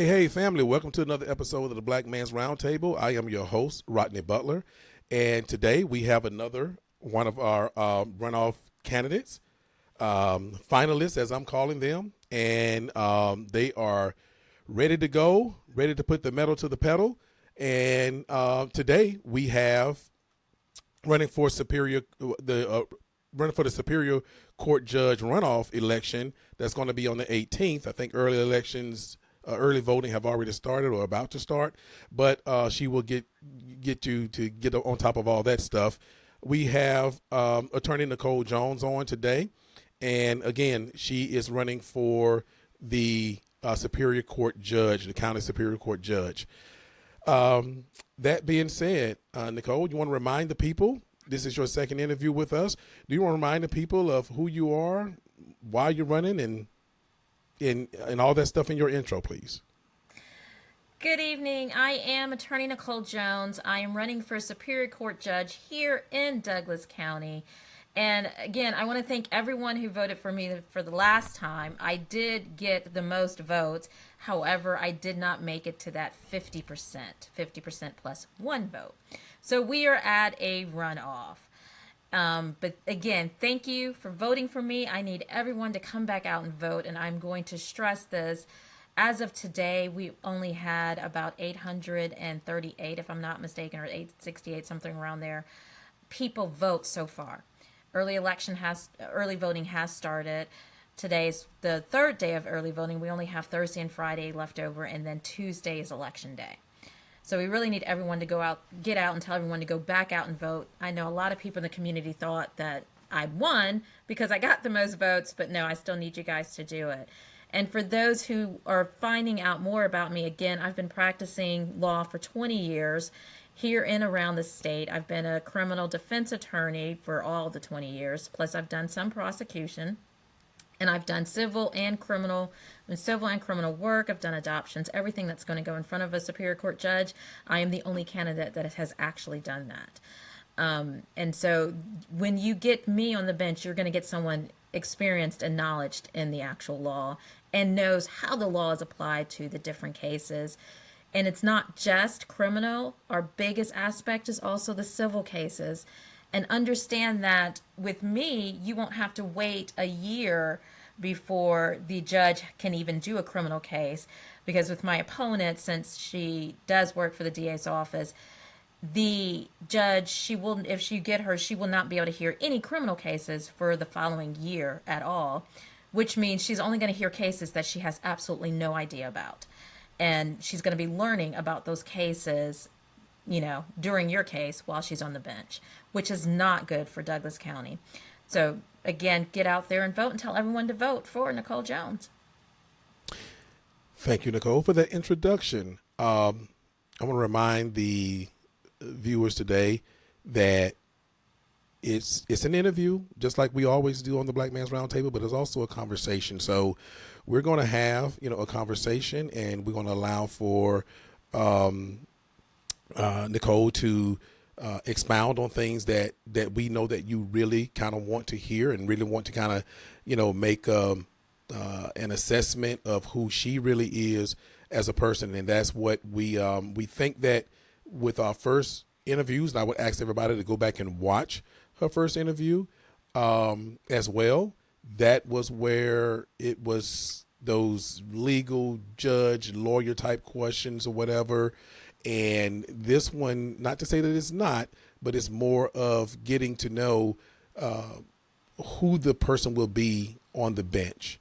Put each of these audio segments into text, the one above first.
Hey, family, welcome to another episode of the Black Man's Roundtable. I am your host, Rodney Butler, and today we have another one of our runoff candidates, finalists, as I'm calling them, and they are ready to go, ready to put the metal to the pedal. And today we have running for running for the Superior Court Judge runoff election that's going to be on the 18th. I think early voting have already started or about to start, but she will get you to get on top of all that stuff. We have attorney Nicole Jones on today, and again, she is running for the Superior Court Judge, the County Superior Court Judge. That being said, Nicole, you want to remind the people, this is your second interview with us. Do you want to remind the people of who you are, why you're running, and all that stuff in your intro, please? Good evening. I am attorney Nicole Jones. I am running for Superior Court Judge here in Douglas County. And again, I want to thank everyone who voted for me for the last time. I did get the most votes. However, I did not make it to that 50% plus one vote. So we are at a runoff. But again, thank you for voting for me. I need everyone to come back out and vote, and I'm going to stress this. As of today, we only had about 838, if I'm not mistaken, or 868, something around there, people vote so far. Early voting has started. Today's the third day of early voting. We only have Thursday and Friday left over, and then Tuesday is election day. So we really need everyone to get out and tell everyone to go back out and vote. I know a lot of people in the community thought that I won because I got the most votes, but no, I still need you guys to do it. And for those who are finding out more about me, again, I've been practicing law for 20 years here and around the state. I've been a criminal defense attorney for all the 20 years, plus I've done some prosecution. And I've done civil and criminal work. I've done adoptions, everything that's going to go in front of a Superior Court judge. I am the only candidate that has actually done that. And so when you get me on the bench, you're going to get someone experienced and knowledged in the actual law and knows how the law is applied to the different cases. And it's not just criminal. Our biggest aspect is also the civil cases. And understand that with me, you won't have to wait a year before the judge can even do a criminal case. Because with my opponent, since she does work for the DA's office, the judge, if you get her, she will not be able to hear any criminal cases for the following year at all, which means she's only going to hear cases that she has absolutely no idea about. And she's going to be learning about those cases during your case while she's on the bench, which is not good for Douglas County. So again, get out there and vote and tell everyone to vote for Nicole Jones. Thank you, Nicole, for that introduction. I want to remind the viewers today that it's an interview, just like we always do on the Black Man's Roundtable, but it's also a conversation. So we're going to have, a conversation, and we're going to allow for Nicole to expound on things that we know that you really kind of want to hear and really want to kind of, make an assessment of who she really is as a person. And that's what we think that with our first interviews, and I would ask everybody to go back and watch her first interview as well. That was where it was those legal judge, lawyer type questions or whatever. And this one, not to say that it's not, but it's more of getting to know who the person will be on the bench.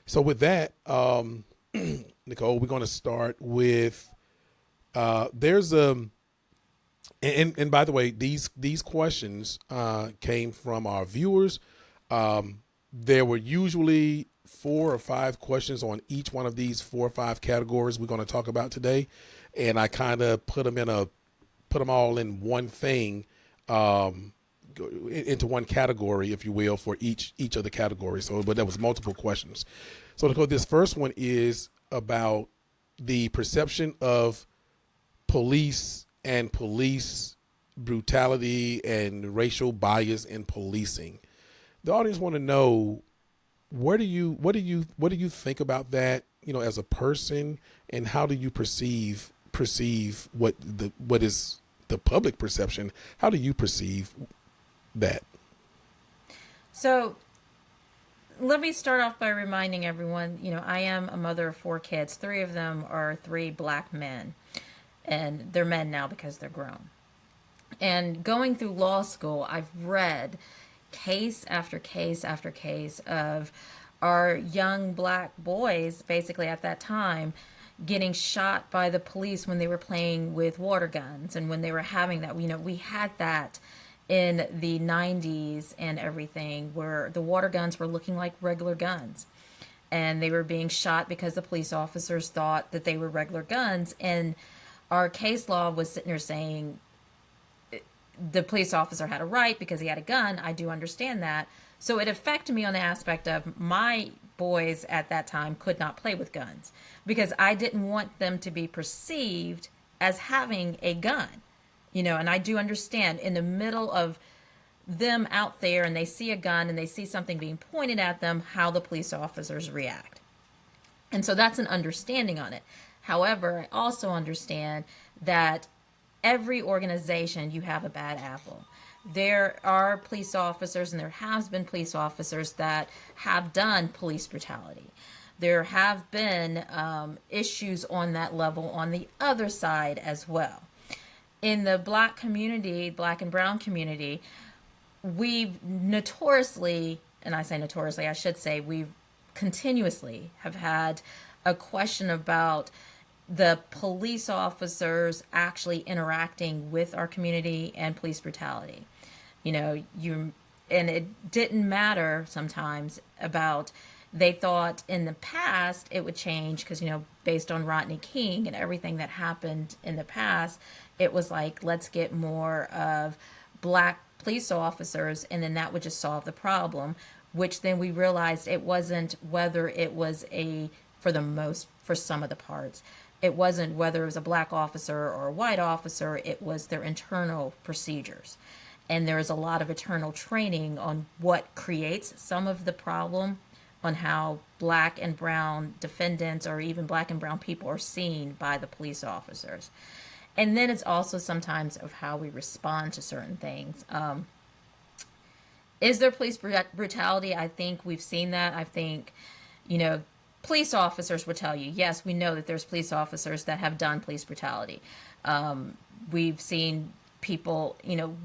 So with that, Nicole, we're going to start with there's and by the way, these questions came from our viewers. There were usually 4 or 5 questions on each one of these 4 or 5 categories we're going to talk about today. And I kind of put them all in one thing, into one category, if you will, for each of the categories. So, but there was multiple questions. So this first one is about the perception of police and police brutality and racial bias in policing. The audience want to know, what do you think about that? as a person, and how do you perceive what is the public perception? How do you perceive that? So let me start off by reminding everyone, I am a mother of 4 kids. 3 of them are 3 black men, and they're men now because they're grown. And going through law school, I've read case after case after case of our young black boys, basically at that time, getting shot by the police when they were playing with water guns and when they were having that. We had that in the 90s and everything, where the water guns were looking like regular guns. And they were being shot because the police officers thought that they were regular guns. And our case law was sitting there saying the police officer had a right because he had a gun. I do understand that. So it affected me on the aspect of my boys at that time could not play with guns because I didn't want them to be perceived as having a gun. And I do understand in the middle of them out there and they see a gun and they see something being pointed at them, how the police officers react. And so that's an understanding on it. However, I also understand that every organization, you have a bad apple. There are police officers, and there has been police officers that have done police brutality. There have been issues on that level on the other side as well. In the black community, black and brown community, we've notoriously, and I say notoriously, I should say, we've continuously have had a question about the police officers actually interacting with our community and police brutality. And it didn't matter sometimes about, they thought in the past it would change because, based on Rodney King and everything that happened in the past, it was like, let's get more of black police officers and then that would just solve the problem, which then we realized it wasn't whether it was for some of the parts. It wasn't whether it was a black officer or a white officer, it was their internal procedures. And there is a lot of internal training on what creates some of the problem, on how black and brown defendants or even black and brown people are seen by the police officers. And then it's also sometimes of how we respond to certain things. Is there police brutality? I think we've seen that. I think, police officers will tell you, yes, we know that there's police officers that have done police brutality. We've seen people,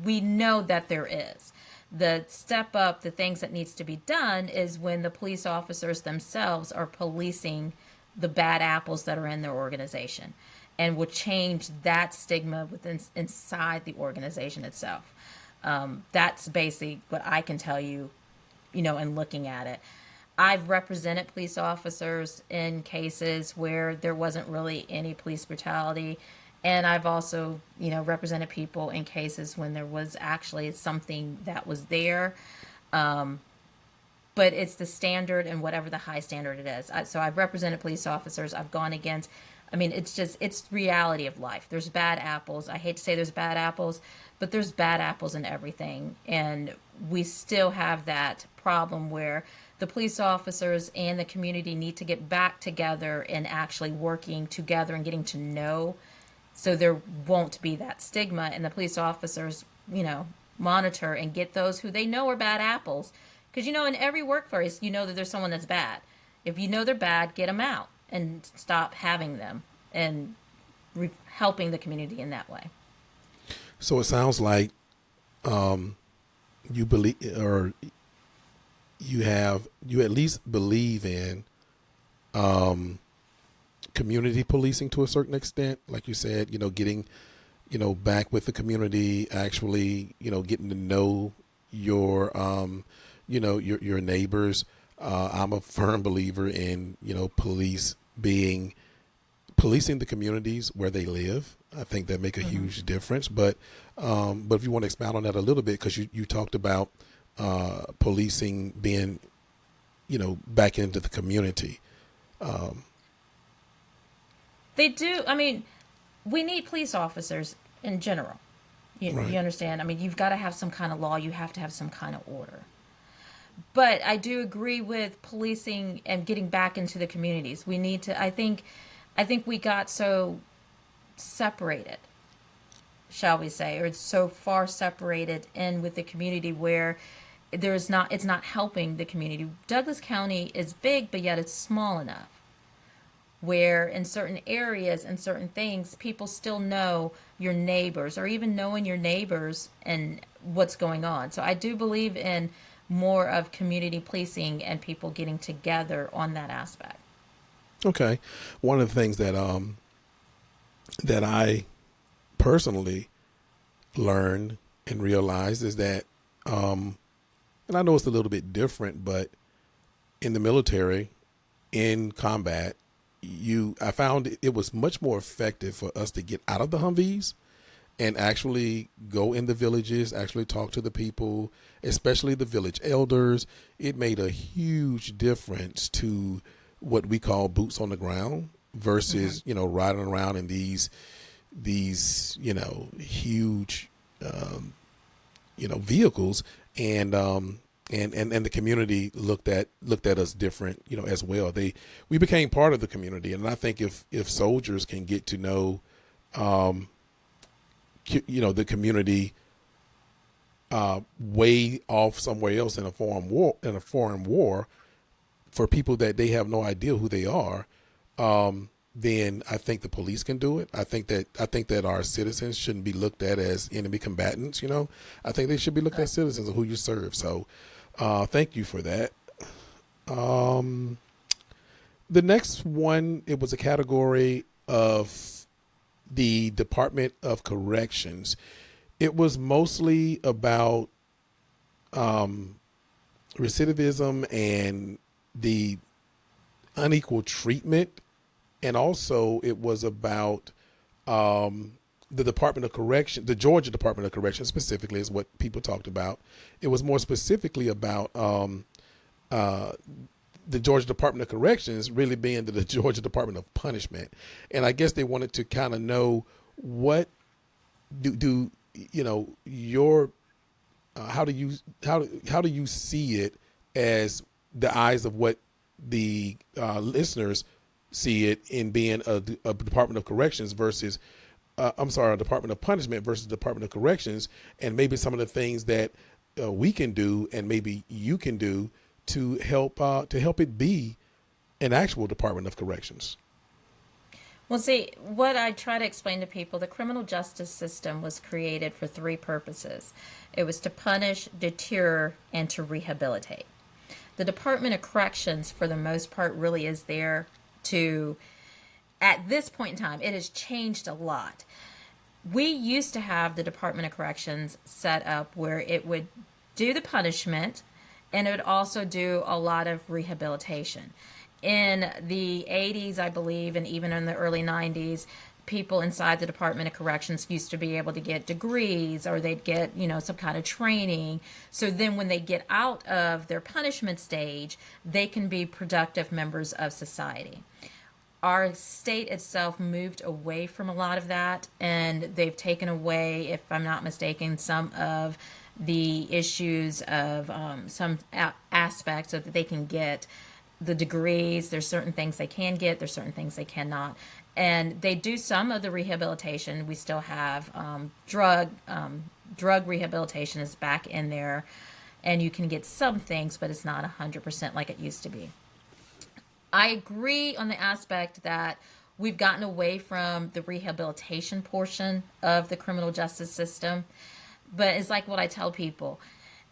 we know that there is. The step up, the things that needs to be done is when the police officers themselves are policing the bad apples that are in their organization and will change that stigma inside the organization itself. That's basically what I can tell you, in looking at it. I've represented police officers in cases where there wasn't really any police brutality. And I've also, represented people in cases when there was actually something that was there. But it's the standard and whatever the high standard it is. So I've represented police officers. I've gone against, it's reality of life. There's bad apples. I hate to say there's bad apples, but there's bad apples in everything. And we still have that problem where the police officers and the community need to get back together and actually working together and getting to know, so there won't be that stigma. And the police officers, monitor and get those who they know are bad apples. Because, in every workplace, that there's someone that's bad. If you know they're bad, get them out and stop having them and helping the community in that way. So it sounds like you believe, or you at least believe in community policing to a certain extent. Like you said, getting, back with the community, actually, getting to know your, your neighbors. I'm a firm believer in, policing the communities where they live. I think that make a huge difference. But if you want to expound on that a little bit, because you talked about policing being, back into the community. They do. We need police officers in general. Right. You understand? You've got to have some kind of law. You have to have some kind of order. But I do agree with policing and getting back into the communities. We need to. I think we got so separated, shall we say, or it's so far separated in with the community where there's not. It's not helping the community. Douglas County is big, but yet it's small enough where in certain areas and certain things people still know your neighbors or even knowing your neighbors and what's going on. So I do believe in more of community policing and people getting together on that aspect. Okay. One of the things that I personally learned and realized is that, and I know it's a little bit different, but in the military, in combat, I found it was much more effective for us to get out of the Humvees and actually go in the villages, actually talk to the people, especially the village elders. It made a huge difference to what we call boots on the ground Mm-hmm. versus, riding around in these, huge, vehicles. And the community looked at us different, as well. We became part of the community. And I think if soldiers can get to know, um, the community, way off somewhere else in a foreign war for people that they have no idea who they are, then I think the police can do it. I think that our citizens shouldn't be looked at as enemy combatants. I think they should be looked at citizens of who you serve. So, thank you for that. Um, the next one, it was a category of the Department of Corrections. It was mostly about, um, recidivism and the unequal treatment, and also it was about, the Department of Correction, the Georgia Department of Correction specifically is what people talked about. It was more specifically about, uh, the Georgia Department of Corrections really being the Georgia Department of Punishment, and I guess they wanted to kind of know what do your how do you see it as the eyes of what the, listeners see it in being a Department of Corrections versus, I'm sorry, a Department of Punishment versus Department of Corrections, and maybe some of the things that, we can do and maybe you can do to help it be an actual Department of Corrections. Well, see, what I try to explain to people, the criminal justice system was created for three purposes: it was to punish, deter, and to rehabilitate. The Department of Corrections, for the most part, really is there to, at this point in time, it has changed a lot. We used to have the Department of Corrections set up where it would do the punishment and it would also do a lot of rehabilitation. In the 80s, I believe, and even in the early 90s, people inside the Department of Corrections used to be able to get degrees or they'd get, some kind of training. So then when they get out of their punishment stage, they can be productive members of society. Our state itself moved away from a lot of that, and they've taken away, if I'm not mistaken, some of the issues of some aspects so that they can get the degrees. There's certain things they can get, there's certain things they cannot. And they do some of the rehabilitation. We still have drug rehabilitation is back in there, and you can get some things, but it's not 100% like it used to be. I agree on the aspect that we've gotten away from the rehabilitation portion of the criminal justice system. But it's like what I tell people,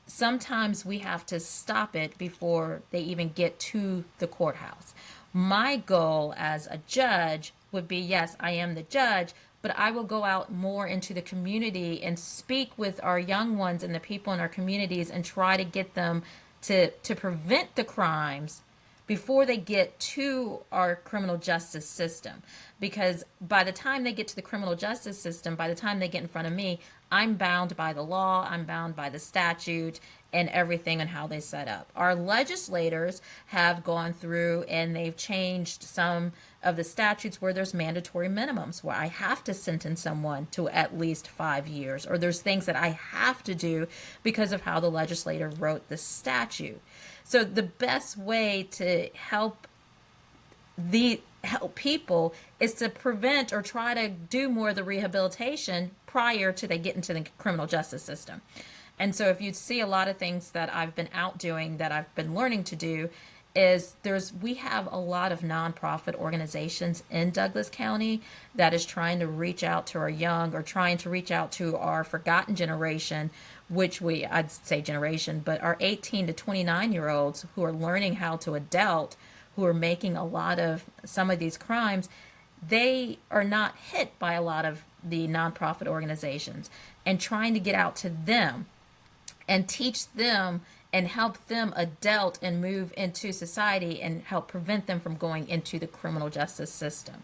sometimes we have to stop it before they even get to the courthouse. My goal as a judge would be, yes, I am the judge, but I will go out more into the community and speak with our young ones and the people in our communities and try to get them to prevent the crimes before they get to our criminal justice system. Because by the time they get to the criminal justice system, by the time they get in front of me, I'm bound by the law, I'm bound by the statute, and everything and how they set up. Our legislators have gone through and they've changed some of the statutes where there's mandatory minimums, where I have to sentence someone to at least 5 years, or there's things that I have to do because of how the legislator wrote the statute. So the best way to help people is to prevent or try to do more of the rehabilitation prior to they get into the criminal justice system. And so if you see a lot of things that I've been out doing, that I've been learning to do, is we have a lot of nonprofit organizations in Douglas County that is trying to reach out to our young, or trying to reach out to our forgotten generation, which I'd say generation, but our 18 to 29-year-olds who are learning how to adult, who are making a lot of some of these crimes. They are not hit by a lot of the nonprofit organizations, and trying to get out to them and teach them and help them adult and move into society and help prevent them from going into the criminal justice system.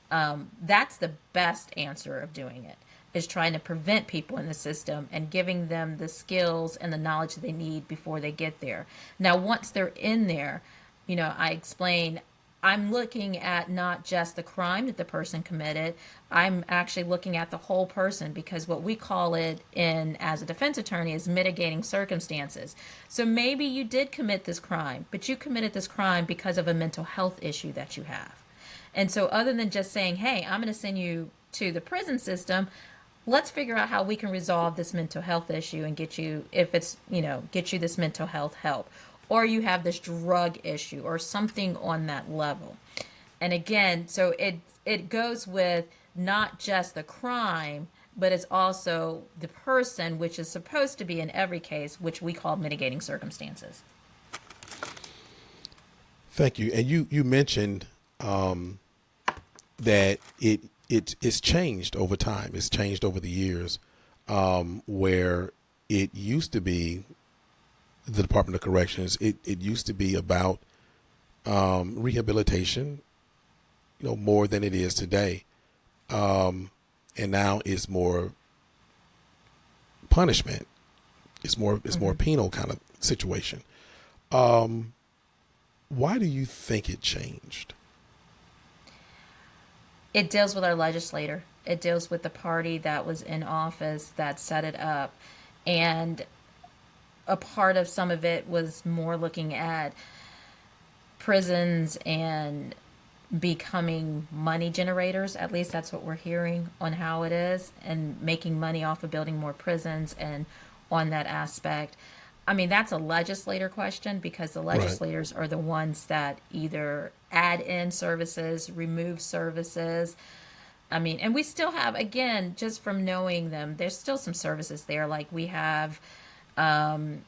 That's the best answer of doing it, is trying to prevent people in the system and giving them the skills and the knowledge that they need before they get there. Now, once they're in there, I explain, I'm looking at not just the crime that the person committed. I'm actually looking at the whole person, because what we call it as a defense attorney is mitigating circumstances. So maybe you did commit this crime, but you committed this crime because of a mental health issue that you have. And so other than just saying, hey, I'm going to send you to the prison system, let's figure out how we can resolve this mental health issue and get you, if it's, get you this mental health help. Or you have this drug issue or something on that level. And again, so it goes with not just the crime, but it's also the person, which is supposed to be in every case, which we call mitigating circumstances. Thank you. And you mentioned that it's changed over time. It's changed over the years, where it used to be the Department of Corrections. It used to be about rehabilitation, more than it is today. And now it's more punishment. It's more penal kind of situation. Why do you think it changed? It deals with our legislator. It deals with the party that was in office that set it up. And a part of some of it was more looking at prisons and becoming money generators. At least that's what we're hearing on how it is, and making money off of building more prisons and on that aspect. I mean, that's a legislator question, because the legislators are the ones that either add in services, remove services. I mean, and we still have, again, just from knowing them, there's still some services there. Like we have in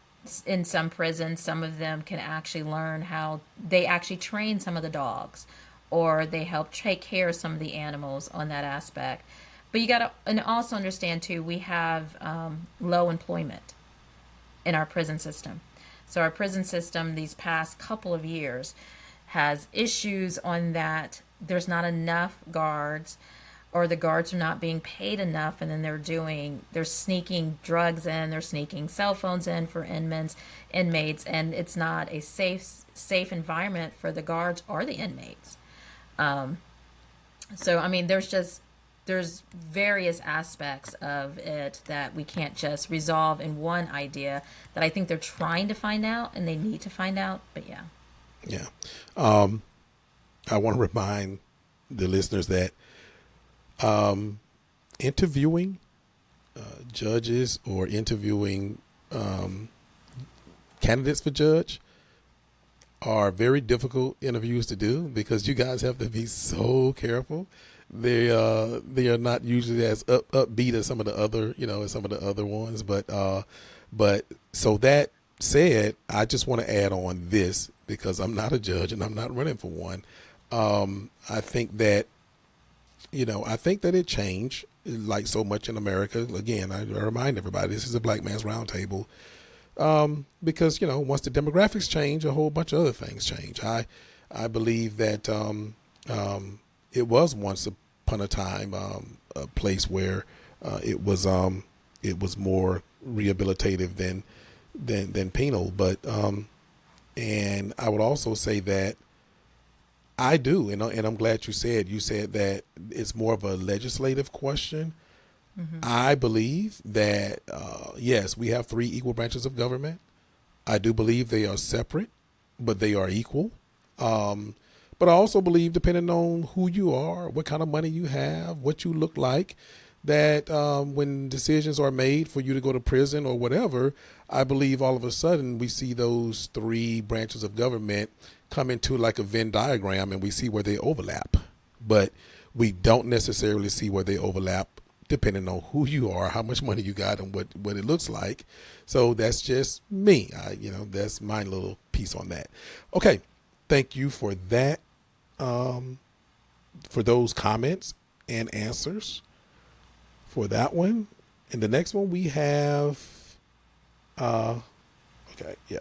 some prisons, some of them can actually learn how they actually train some of the dogs, or they help take care of some of the animals on that aspect. But you got to and also understand too, we have low employment in our prison system. So our prison system these past couple of years has issues on that. There's not enough guards, or the guards are not being paid enough, and then they're sneaking drugs in, they're sneaking cell phones in for inmates, and it's not a safe environment for the guards or the inmates. So I mean, there's various aspects of it that we can't just resolve in one idea, that I think they're trying to find out and they need to find out. But yeah. I want to remind the listeners that interviewing judges or interviewing candidates for judge are very difficult interviews to do, because you guys have to be so careful. They are not usually as upbeat as some of the other ones, but so that said, I just want to add on this, because I'm not a judge and I'm not running for one. I think that it changed, like so much in America. Again, I remind everybody, this is a Black Man's Roundtable. because once the demographics change, a whole bunch of other things change. I believe that it was once upon a time a place where it was more rehabilitative than penal. But and I would also say that I do, and I'm glad you said that it's more of a legislative question. I believe that yes, we have three equal branches of government. I do believe they are separate, but they are equal. But I also believe, depending on who you are, what kind of money you have, what you look like, that when decisions are made for you to go to prison or whatever, I believe all of a sudden we see those three branches of government come into like a Venn diagram, and we see where they overlap. But we don't necessarily see where they overlap depending on who you are, how much money you got, and what it looks like. So that's just me. That's my little piece on that. Okay. Thank you for that, for those comments and answers for that one. And the next one we have,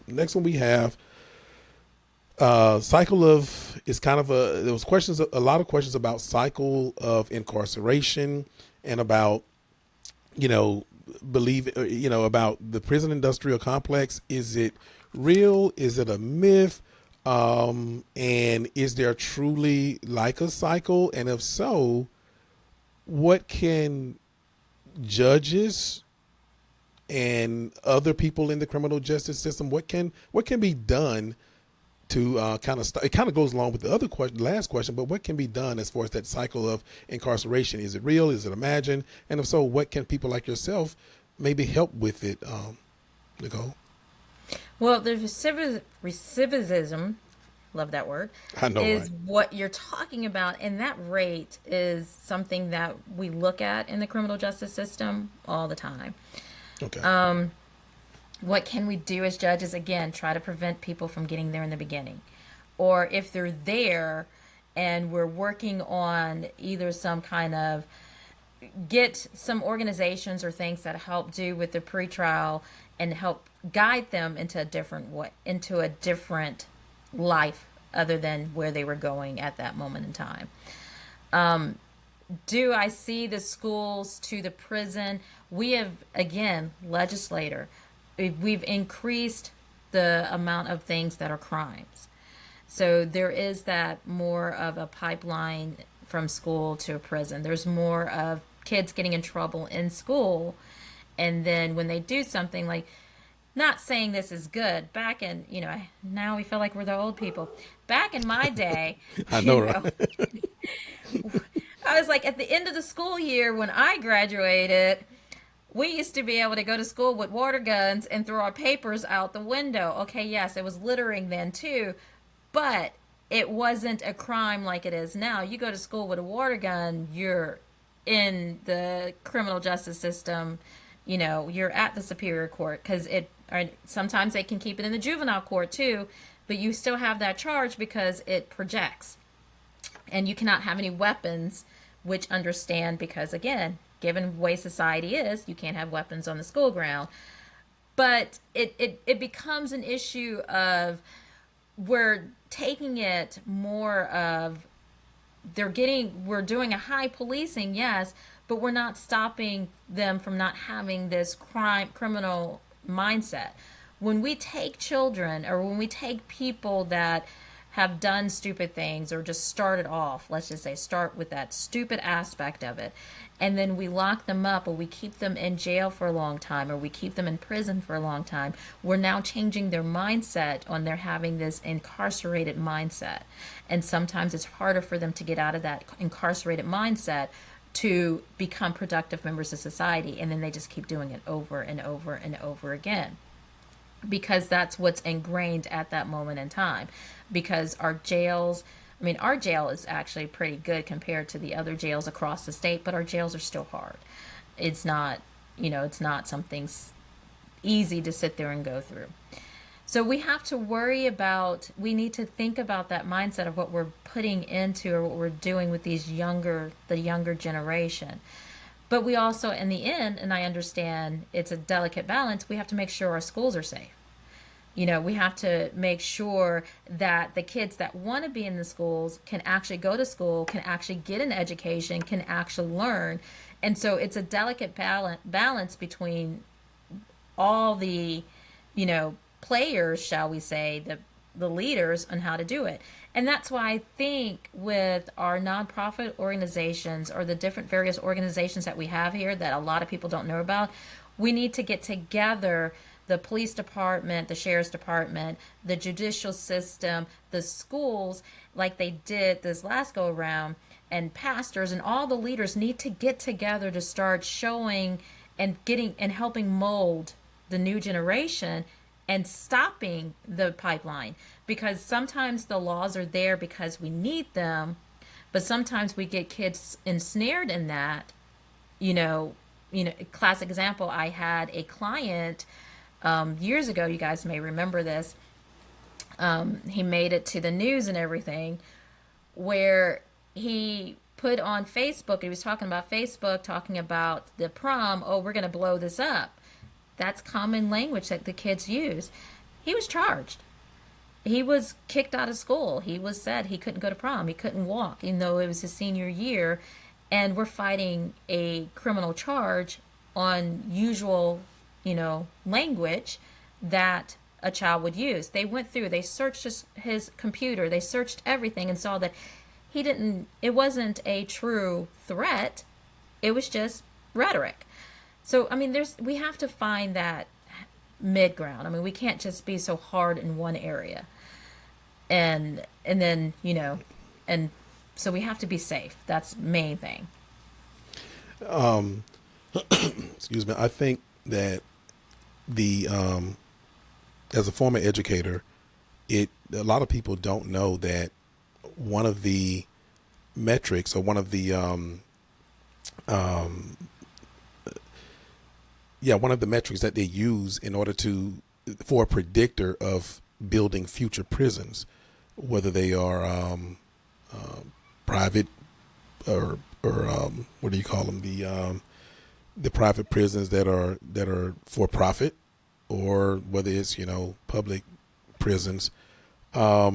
next one we have, cycle of, is kind of there was a lot of questions about cycle of incarceration and about, about the prison industrial complex. Is it real? Is it a myth? And is there truly like a cycle? And if so, what can judges and other people in the criminal justice system, what can be done to it kind of goes along with the other question, last question, but what can be done as far as that cycle of incarceration? Is it real? Is it imagined? And if so, what can people like yourself maybe help with it, Nicole? Well, the recidivism, love that word, I know, is right? what you're talking about. And that rate is something that we look at in the criminal justice system all the time. Okay. What can we do as judges? Again, try to prevent people from getting there in the beginning. Or if they're there and we're working on either some kind of, get some organizations or things that help do with the pretrial and help guide them into a different way, into a different life other than where they were going at that moment in time. Do I see the schools to the prison? We have, again, legislator, we've increased the amount of things that are crimes. So there is that more of a pipeline from school to a prison. There's more of kids getting in trouble in school. And then when they do something, like, not saying this is good, back in, now we feel like we're the old people. Back in my day, I know, you right? know, I was like, at the end of the school year when I graduated, we used to be able to go to school with water guns and throw our papers out the window. Okay, yes, it was littering then too, but it wasn't a crime like it is now. You go to school with a water gun, you're in the criminal justice system. You're at the superior court, because sometimes they can keep it in the juvenile court too, but you still have that charge because it projects. And you cannot have any weapons, which understand, because again, given the way society is, you can't have weapons on the school ground. But it becomes an issue of, we're taking it more of, we're doing a high policing, yes, but we're not stopping them from not having this criminal mindset. When we take children, or when we take people that have done stupid things, or just started off, let's just say start with that stupid aspect of it, and then we lock them up, or we keep them in jail for a long time, or we keep them in prison for a long time, we're now changing their mindset on their having this incarcerated mindset. And sometimes it's harder for them to get out of that incarcerated mindset to become productive members of society, and then they just keep doing it over and over and over again, because that's what's ingrained at that moment in time. Because our jails, our jail is actually pretty good compared to the other jails across the state, but our jails are still hard. It's not, it's not something easy to sit there and go through. So we have to we need to think about that mindset of what we're putting into, or what we're doing with the younger generation. But we also, in the end, and I understand it's a delicate balance, we have to make sure our schools are safe. We have to make sure that the kids that want to be in the schools can actually go to school, can actually get an education, can actually learn. And so it's a delicate balance between all the, players, shall we say, the leaders on how to do it. And that's why I think with our nonprofit organizations or the different various organizations that we have here that a lot of people don't know about, we need to get together the police department, the sheriff's department, the judicial system, the schools, like they did this last go around, and pastors and all the leaders need to get together to start showing and getting and helping mold the new generation and stopping the pipeline, because sometimes the laws are there because we need them, but sometimes we get kids ensnared in that. Classic example, I had a client years ago, you guys may remember this. He made it to the news and everything, where he put on Facebook, he was talking about Facebook, talking about the prom. Oh, we're going to blow this up. That's common language that the kids use. He was charged. He was kicked out of school. He was said he couldn't go to prom. He couldn't walk, even though it was his senior year. And we're fighting a criminal charge on usual, language that a child would use. They went through, they searched his computer, they searched everything and saw that it wasn't a true threat. It was just rhetoric. So, we have to find that mid ground. We can't just be so hard in one area. And then, and so we have to be safe. That's the main thing. Excuse me. I think that the as a former educator, a lot of people don't know that one of the metrics or one of the one of the metrics that they use in order for a predictor of building future prisons, whether they are private or what do you call them, the private prisons that are for profit, or whether it's public prisons. But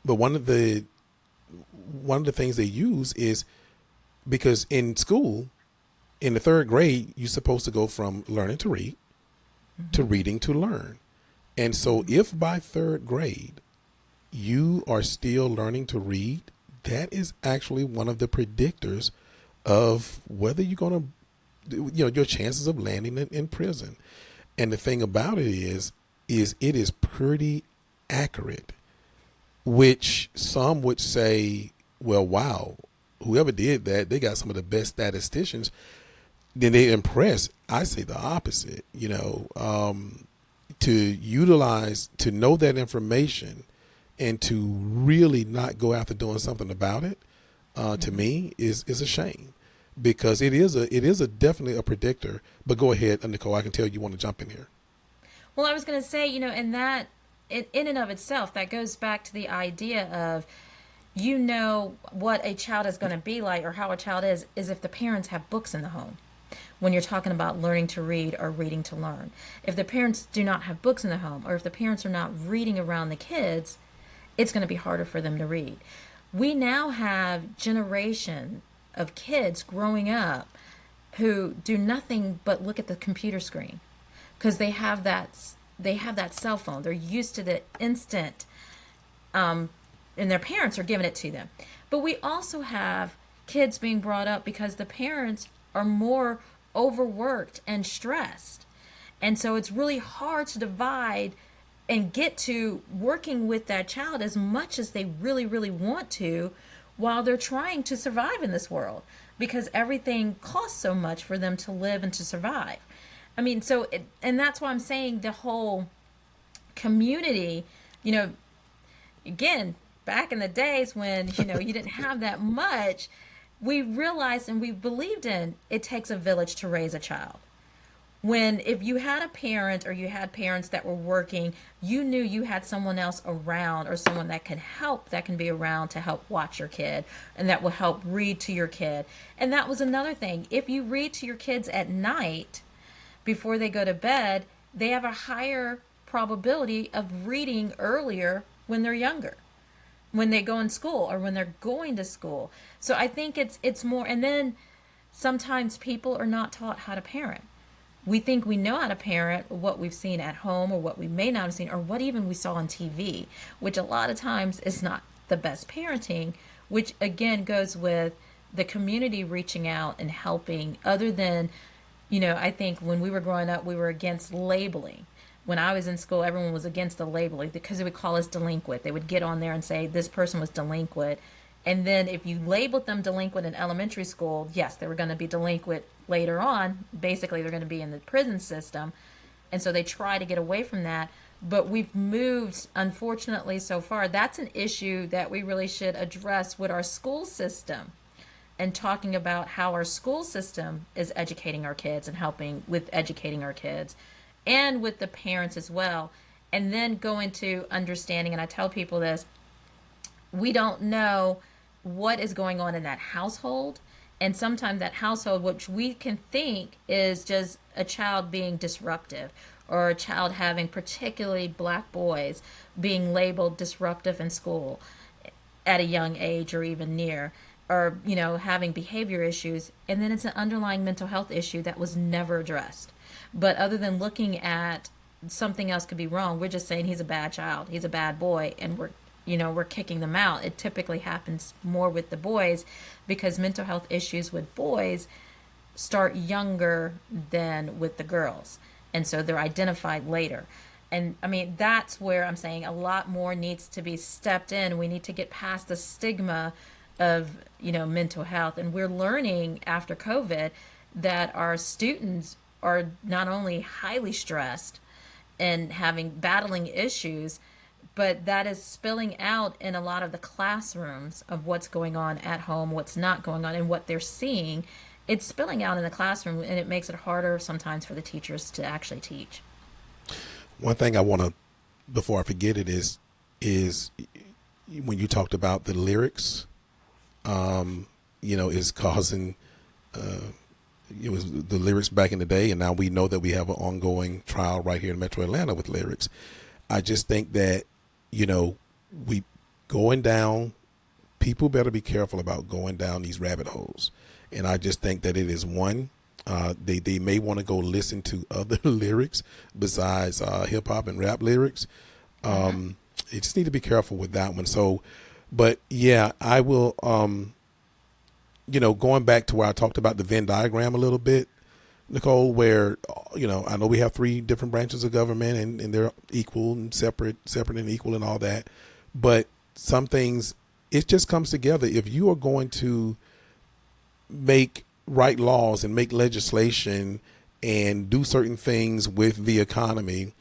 one of the things they use is because in school, in the third grade, you're supposed to go from learning to read to reading to learn. And so if by third grade you are still learning to read, that is actually one of the predictors of whether you're going to, your chances of landing in prison. And the thing about it is it is pretty accurate, which some would say, well, wow, whoever did that, they got some of the best statisticians. Then they impress. I say the opposite, to know that information and to really not go after doing something about it, to me is a shame, because it is a definitely a predictor. But go ahead, Nicole, I can tell you want to jump in here. Well, I was going to say, and that in and of itself, that goes back to the idea of, what a child is going to be like, or how a child is if the parents have books in the home. When you're talking about learning to read or reading to learn, if the parents do not have books in the home, or if the parents are not reading around the kids, it's going to be harder for them to read. We now have generation of kids growing up who do nothing but look at the computer screen, because they have that cell phone. They're used to the instant, and their parents are giving it to them. But we also have kids being brought up because the parents are more overworked and stressed. And so it's really hard to divide and get to working with that child as much as they really, really want to, while they're trying to survive in this world, because everything costs so much for them to live and to survive. And that's why I'm saying the whole community, again, back in the days when, you didn't have that much, we realized and we believed in it takes a village to raise a child. when if you had a parent or you had parents that were working, you knew you had someone else around or someone that can help, that can be around to help watch your kid and that will help read to your kid. And that was another thing. If you read to your kids at night before they go to bed, they have a higher probability of reading earlier when they're younger, when they go in school or when they're going to school. So I think it's more, and then sometimes people are not taught how to parent. We think we know how to parent what we've seen at home or what we may not have seen or what even we saw on TV, which a lot of times is not the best parenting, which again goes with the community reaching out and helping other than, I think when we were growing up, we were against labeling. When I was in school, everyone was against the labeling because they would call us delinquent. They would get on there and say this person was delinquent. And then if you labeled them delinquent in elementary school, yes, they were going to be delinquent later on. Basically, they're going to be in the prison system. And so they try to get away from that. But we've moved, unfortunately, so far. That's an issue that we really should address with our school system and talking about how our school system is educating our kids and helping with educating our kids and with the parents as well. And then go into understanding, and I tell people this, we don't know what is going on in that household. And sometimes that household, which we can think is just a child being disruptive or a child having, particularly black boys, being labeled disruptive in school at a young age or even near, or, having behavior issues. And then it's an underlying mental health issue that was never addressed. But other than looking at something else could be wrong, we're just saying he's a bad child, he's a bad boy, and we're kicking them out. It typically happens more with the boys because mental health issues with boys start younger than with the girls. And so they're identified later. And I mean, that's where I'm saying a lot more needs to be stepped in. We need to get past the stigma of, mental health. And we're learning after COVID that our students are not only highly stressed and having battling issues, but that is spilling out in a lot of the classrooms of what's going on at home, what's not going on, and what they're seeing. It's spilling out in the classroom, and it makes it harder sometimes for the teachers to actually teach. One thing I want to, before I forget it, is when you talked about the lyrics, is causing. It was the lyrics back in the day, and now we know that we have an ongoing trial right here in Metro Atlanta with lyrics. I just think that, we going down, people better be careful about going down these rabbit holes. And I just think that it is one, they may want to go listen to other lyrics besides hip hop and rap lyrics. You just need to be careful with that one. So, but yeah, I will, going back to where I talked about the Venn diagram a little bit, Nicole, where, I know we have three different branches of government and they're equal and separate and equal and all that. But some things, it just comes together. If you are going to write laws and make legislation and do certain things with the economy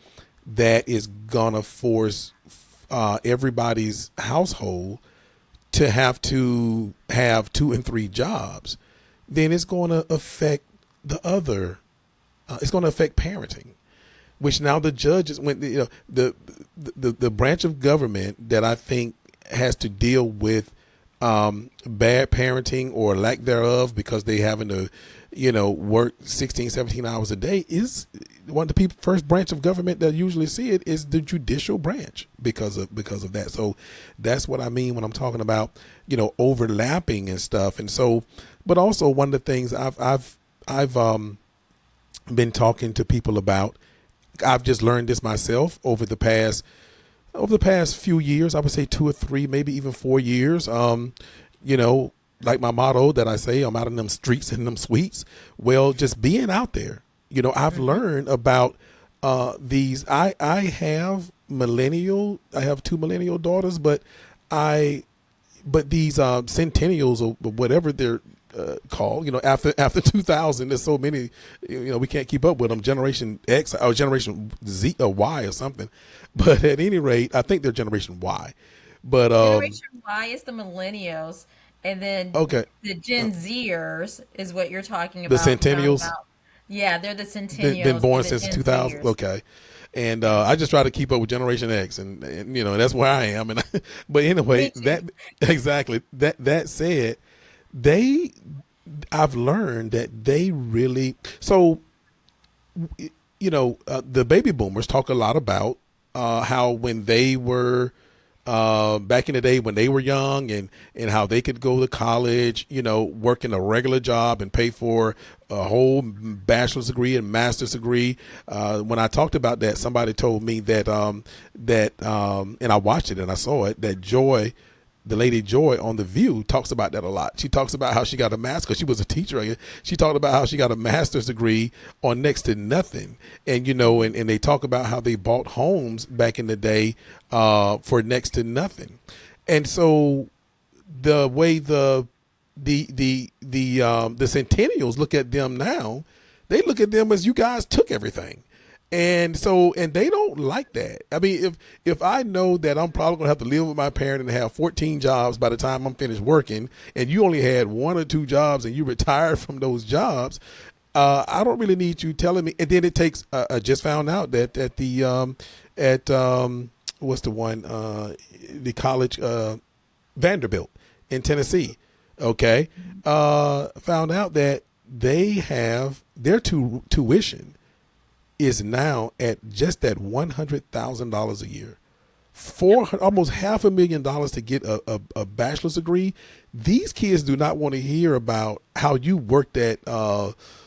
that is going to force everybody's household to have 2 and 3 jobs, then it's going to affect the other. It's going to affect parenting, which now the judges, when the branch of government that I think has to deal with bad parenting or lack thereof because they having to, work 16, 17 hours a day is one of the first branch of government that usually see it is the judicial branch because of that. So that's what I mean when I'm talking about, overlapping and stuff. And so, but also one of the things I've been talking to people about, I've just learned this myself over the past few years. I would say 2 or 3, maybe even 4 years. Like my motto that I say, I'm out in them streets and them suites. Well, just being out there, I've learned about these. I have I have 2 millennial daughters, but these centennials or whatever they're called, after 2000, there's so many, we can't keep up with them. Generation X or Generation Z or Y or something. But at any rate, I think they're Generation Y. But Generation Y is the millennials, and then okay, the Gen Zers is what you're talking the about. centennials. Yeah, they're the Been Centennials. They're born the since Gen 2000. Zers. Okay. And Yeah, I just try to keep up with Generation X, and that's where I am. And but anyway, me too. that exactly that said, they I've learned that they really so the baby boomers talk a lot about how when they were back in the day when they were young and how they could go to college, work in a regular job and pay for a whole bachelor's degree and master's degree. When I talked about that, somebody told me and I watched it and I saw it, that the lady Joy on The View talks about that a lot. She talks about how she got a master because she was a teacher. She talked about how she got a master's degree on next to nothing. And, and they talk about how they bought homes back in the day for next to nothing. And so the way the centennials look at them now, they look at them as you guys took everything. And they don't like that. I mean, if I know that I'm probably gonna have to live with my parent and have 14 jobs by the time I'm finished working, and you only had one or two jobs and you retired from those jobs, I don't really need you telling me. And then it takes. I just found out that at what's the one, the college, Vanderbilt in Tennessee. Okay, found out that they have their tuition is now at just at $100,000 a year. Almost $500,000 to get a bachelor's degree. These kids do not want to hear about how you worked at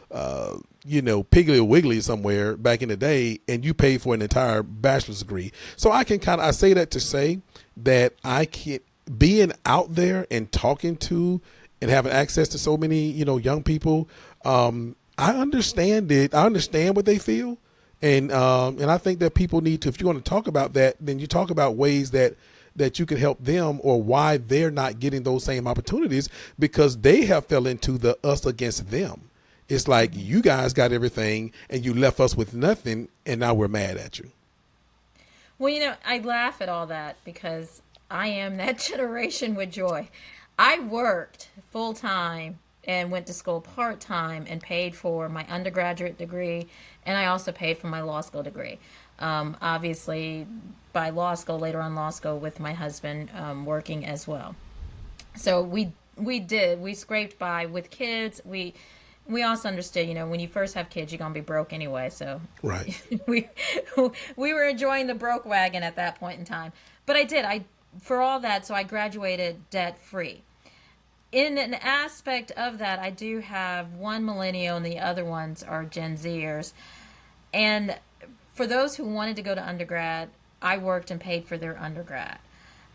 Piggly Wiggly somewhere back in the day and you paid for an entire bachelor's degree. So I say that to say that I can, being out there and talking to and having access to so many, young people, I understand it. I understand what they feel. And I think that people need to, if you want to talk about that, then you talk about ways that you can help them or why they're not getting those same opportunities, because they have fell into the us against them. It's like you guys got everything and you left us with nothing, and now we're mad at you. Well, I laugh at all that because I am that generation with Joy. I worked full time and went to school part time and paid for my undergraduate degree, and I also paid for my law school degree. Obviously, by law school, later on law school with my husband working as well. So we scraped by with kids. We also understood, when you first have kids, you're gonna be broke anyway. So Right. we we were enjoying the broke wagon at that point in time. But I for all that, so I graduated debt free. In an aspect of that, I do have one millennial and the other ones are Gen Zers. And for those who wanted to go to undergrad, I worked and paid for their undergrad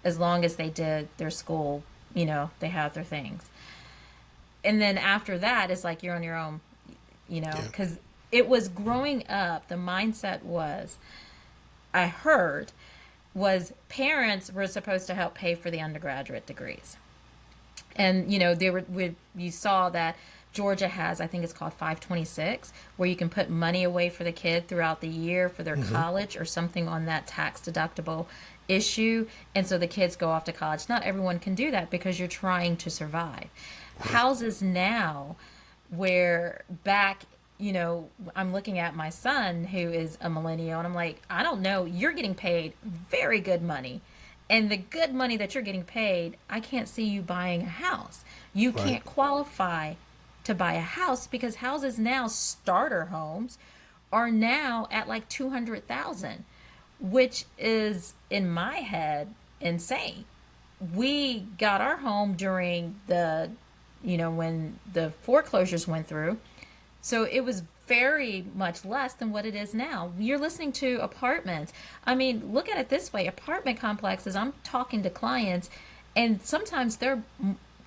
as long as they did their school, they have their things. And then after that, it's like you're on your own, Yeah. because it was growing up, the mindset was, I heard, was parents were supposed to help pay for the undergraduate degrees. And you saw that Georgia has, I think it's called 526, where you can put money away for the kid throughout the year for their college or something on that tax deductible issue. And so the kids go off to college. Not everyone can do that because you're trying to survive. Right. Houses now, where back, I'm looking at my son who is a millennial, and I'm like, I don't know, you're getting paid very good money. And the good money that you're getting paid, I can't see you buying a house. You Right. can't qualify to buy a house because houses now, starter homes, are now at like 200,000, which is in my head insane. We got our home during when the foreclosures went through. So it was very much less than what it is now. You're listening to apartments. I mean, look at it this way, apartment complexes, I'm talking to clients, and sometimes their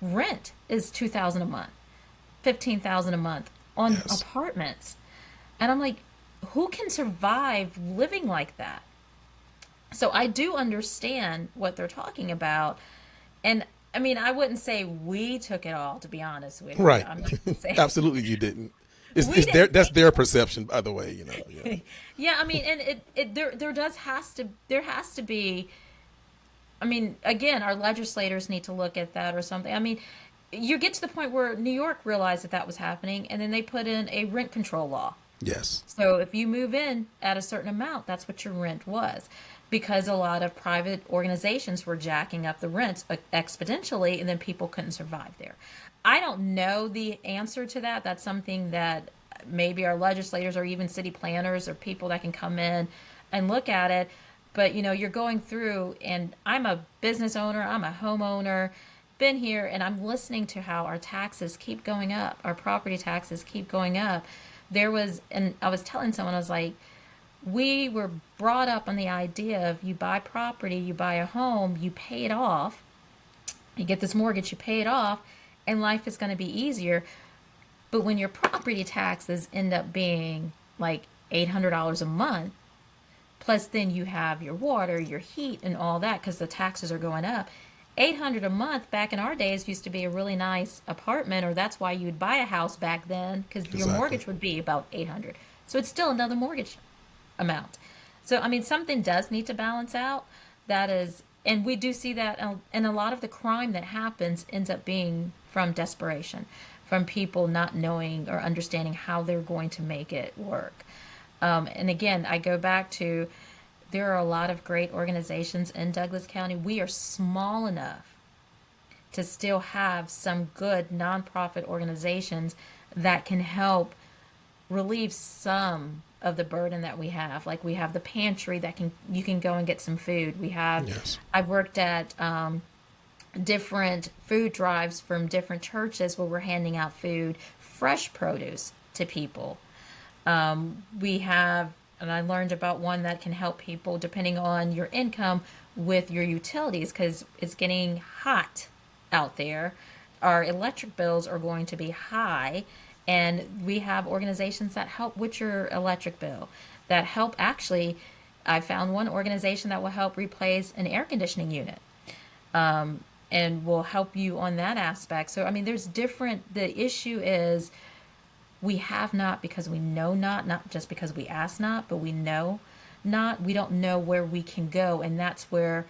rent is 2,000 a month, 15,000 a month on Yes. apartments. And I'm like, who can survive living like that? So I do understand what they're talking about. And I mean, I wouldn't say we took it all, to be honest with you. Right. I'm not going to say Absolutely, you didn't. we It's their didn't that's take their perception, by the way. Yeah. it. Yeah, I mean, and there has to be. I mean, again, our legislators need to look at that or something. I mean, you get to the point where New York realized that that was happening, and then they put in a rent control law. Yes. So if you move in at a certain amount, that's what your rent was. Because a lot of private organizations were jacking up the rents exponentially, and then people couldn't survive there. I don't know the answer to that. That's something that maybe our legislators or even city planners or people that can come in and look at it. But you're going through, and I'm a business owner, I'm a homeowner, been here, and I'm listening to how our taxes keep going up, our property taxes keep going up. And I was telling someone, I was like, we were brought up on the idea of you buy property, you buy a home, you pay it off, you get this mortgage, you pay it off, and life is going to be easier. But when your property taxes end up being like $800 a month, plus then you have your water, your heat, and all that because the taxes are going up. 800 a month back in our days used to be a really nice apartment, or that's why you'd buy a house back then because your Exactly. mortgage would be about 800. So it's still another mortgage amount. So I mean, something does need to balance out. That is, and we do see that, and a lot of the crime that happens ends up being from desperation, from people not knowing or understanding how they're going to make it work. And again, I go back to there are a lot of great organizations in Douglas County. We are small enough to still have some good nonprofit organizations that can help relieve some of the burden that we have. Like we have the pantry that you can go and get some food. Yes. I've worked at different food drives from different churches where we're handing out food, fresh produce to people. We have, and I learned about one that can help people depending on your income with your utilities because it's getting hot out there. Our electric bills are going to be high, and we have organizations that help with your electric bill, that help actually. I found one organization that will help replace an air conditioning unit, and will help you on that aspect. So, I mean, there's different, the issue is we have not because we know not just because we ask not, but we know not. We don't know where we can go. And that's where,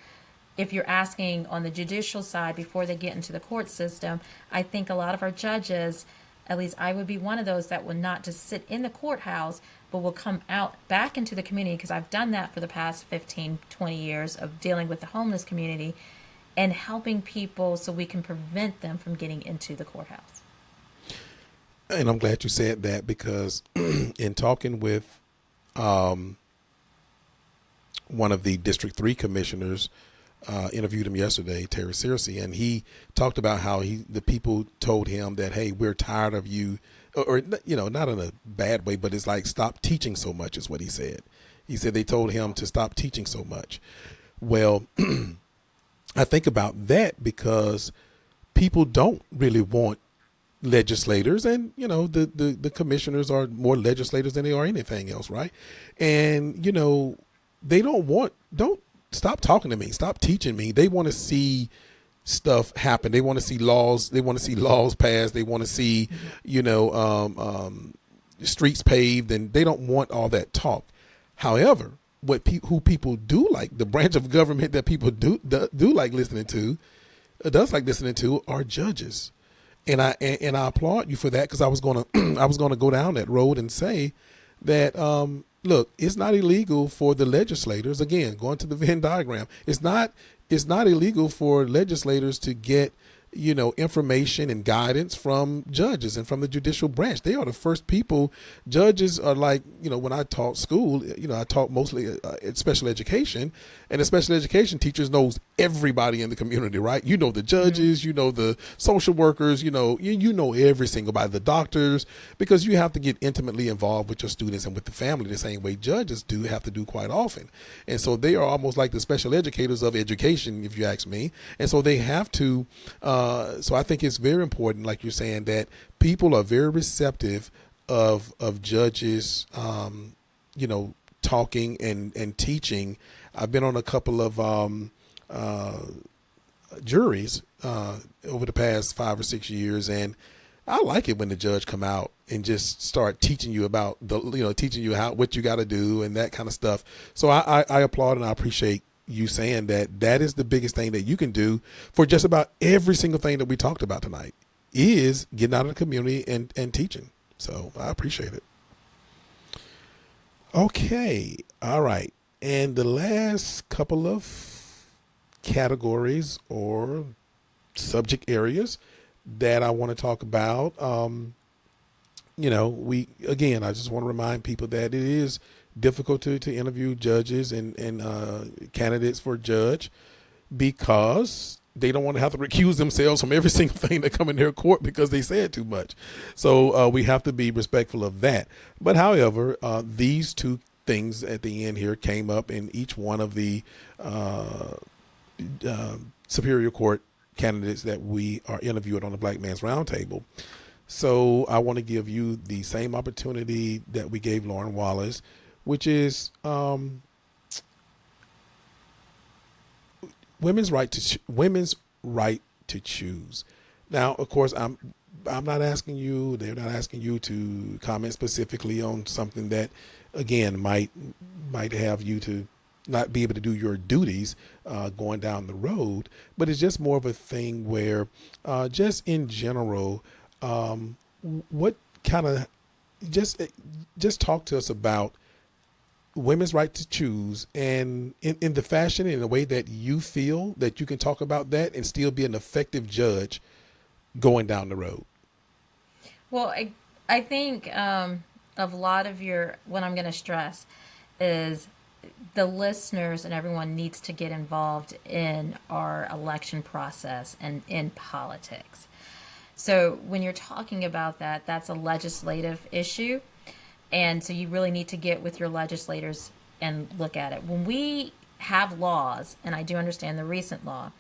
if you're asking on the judicial side before they get into the court system, I think a lot of our judges, at least I would be one of those that would not just sit in the courthouse, but will come out back into the community because I've done that for the past 15, 20 years of dealing with the homeless community and helping people so we can prevent them from getting into the courthouse. And I'm glad you said that because in talking with one of the District 3 commissioners, interviewed him yesterday, Terry Searcy, and he talked about how the people told him that, hey, we're tired of you, or not in a bad way, but it's like, stop teaching so much is what he said. He said they told him to stop teaching so much. Well, I think about that because people don't really want legislators, and the commissioners are more legislators than they are anything else, right? And they don't stop talking to me, stop teaching me. They want to see stuff happen. They want to see laws. They want to see laws passed. They want to see streets paved, and they don't want all that talk. However, who people do like, the branch of government that people do like listening to, are judges. And I applaud you for that, because I was gonna go down that road and say that look, it's not illegal for the legislators, again, going to the Venn diagram, it's not illegal for legislators to get information and guidance from judges and from the judicial branch. They are the first people. Judges are like, when I taught school, I taught mostly at special education, and the special education teachers knows everybody in the community, right? The judges, the social workers, you know every single body, the doctors, because you have to get intimately involved with your students and with the family the same way judges have to do quite often. And so they are almost like the special educators of education, if you ask me. And so they have to, so I think it's very important, like you're saying, that people are very receptive of judges, talking and teaching. I've been on a couple of juries over the past 5 or 6 years, and I like it when the judge come out and just start teaching you about teaching you what you got to do and that kind of stuff. So I applaud and I appreciate you saying that is the biggest thing that you can do for just about every single thing that we talked about tonight. is getting out of the community and teaching. So I appreciate it. Okay. All right. And the last couple of categories or subject areas that I want to talk about, I just want to remind people that it is difficult to interview judges and candidates for judge because they don't want to have to recuse themselves from every single thing that come in their court because they said too much. So we have to be respectful of that. But however, these two things at the end here came up in each one of the Superior Court candidates that we are interviewed on the Black Man's Roundtable. So I want to give you the same opportunity that we gave Lauren Wallace, which is women's right to choose. Now, of course, I'm not asking you. They're not asking you to comment specifically on something that, again, might have you to not be able to do your duties going down the road. But it's just more of a thing where, just in general, what kind of just talk to us about women's right to choose, and in the fashion, in the way that you feel that you can talk about that and still be an effective judge going down the road. Well, I think of a lot of what I'm going to stress is the listeners and everyone needs to get involved in our election process and in politics. So when you're talking about that, that's a legislative issue. And so you really need to get with your legislators and look at it. When we have laws, and I do understand the recent law,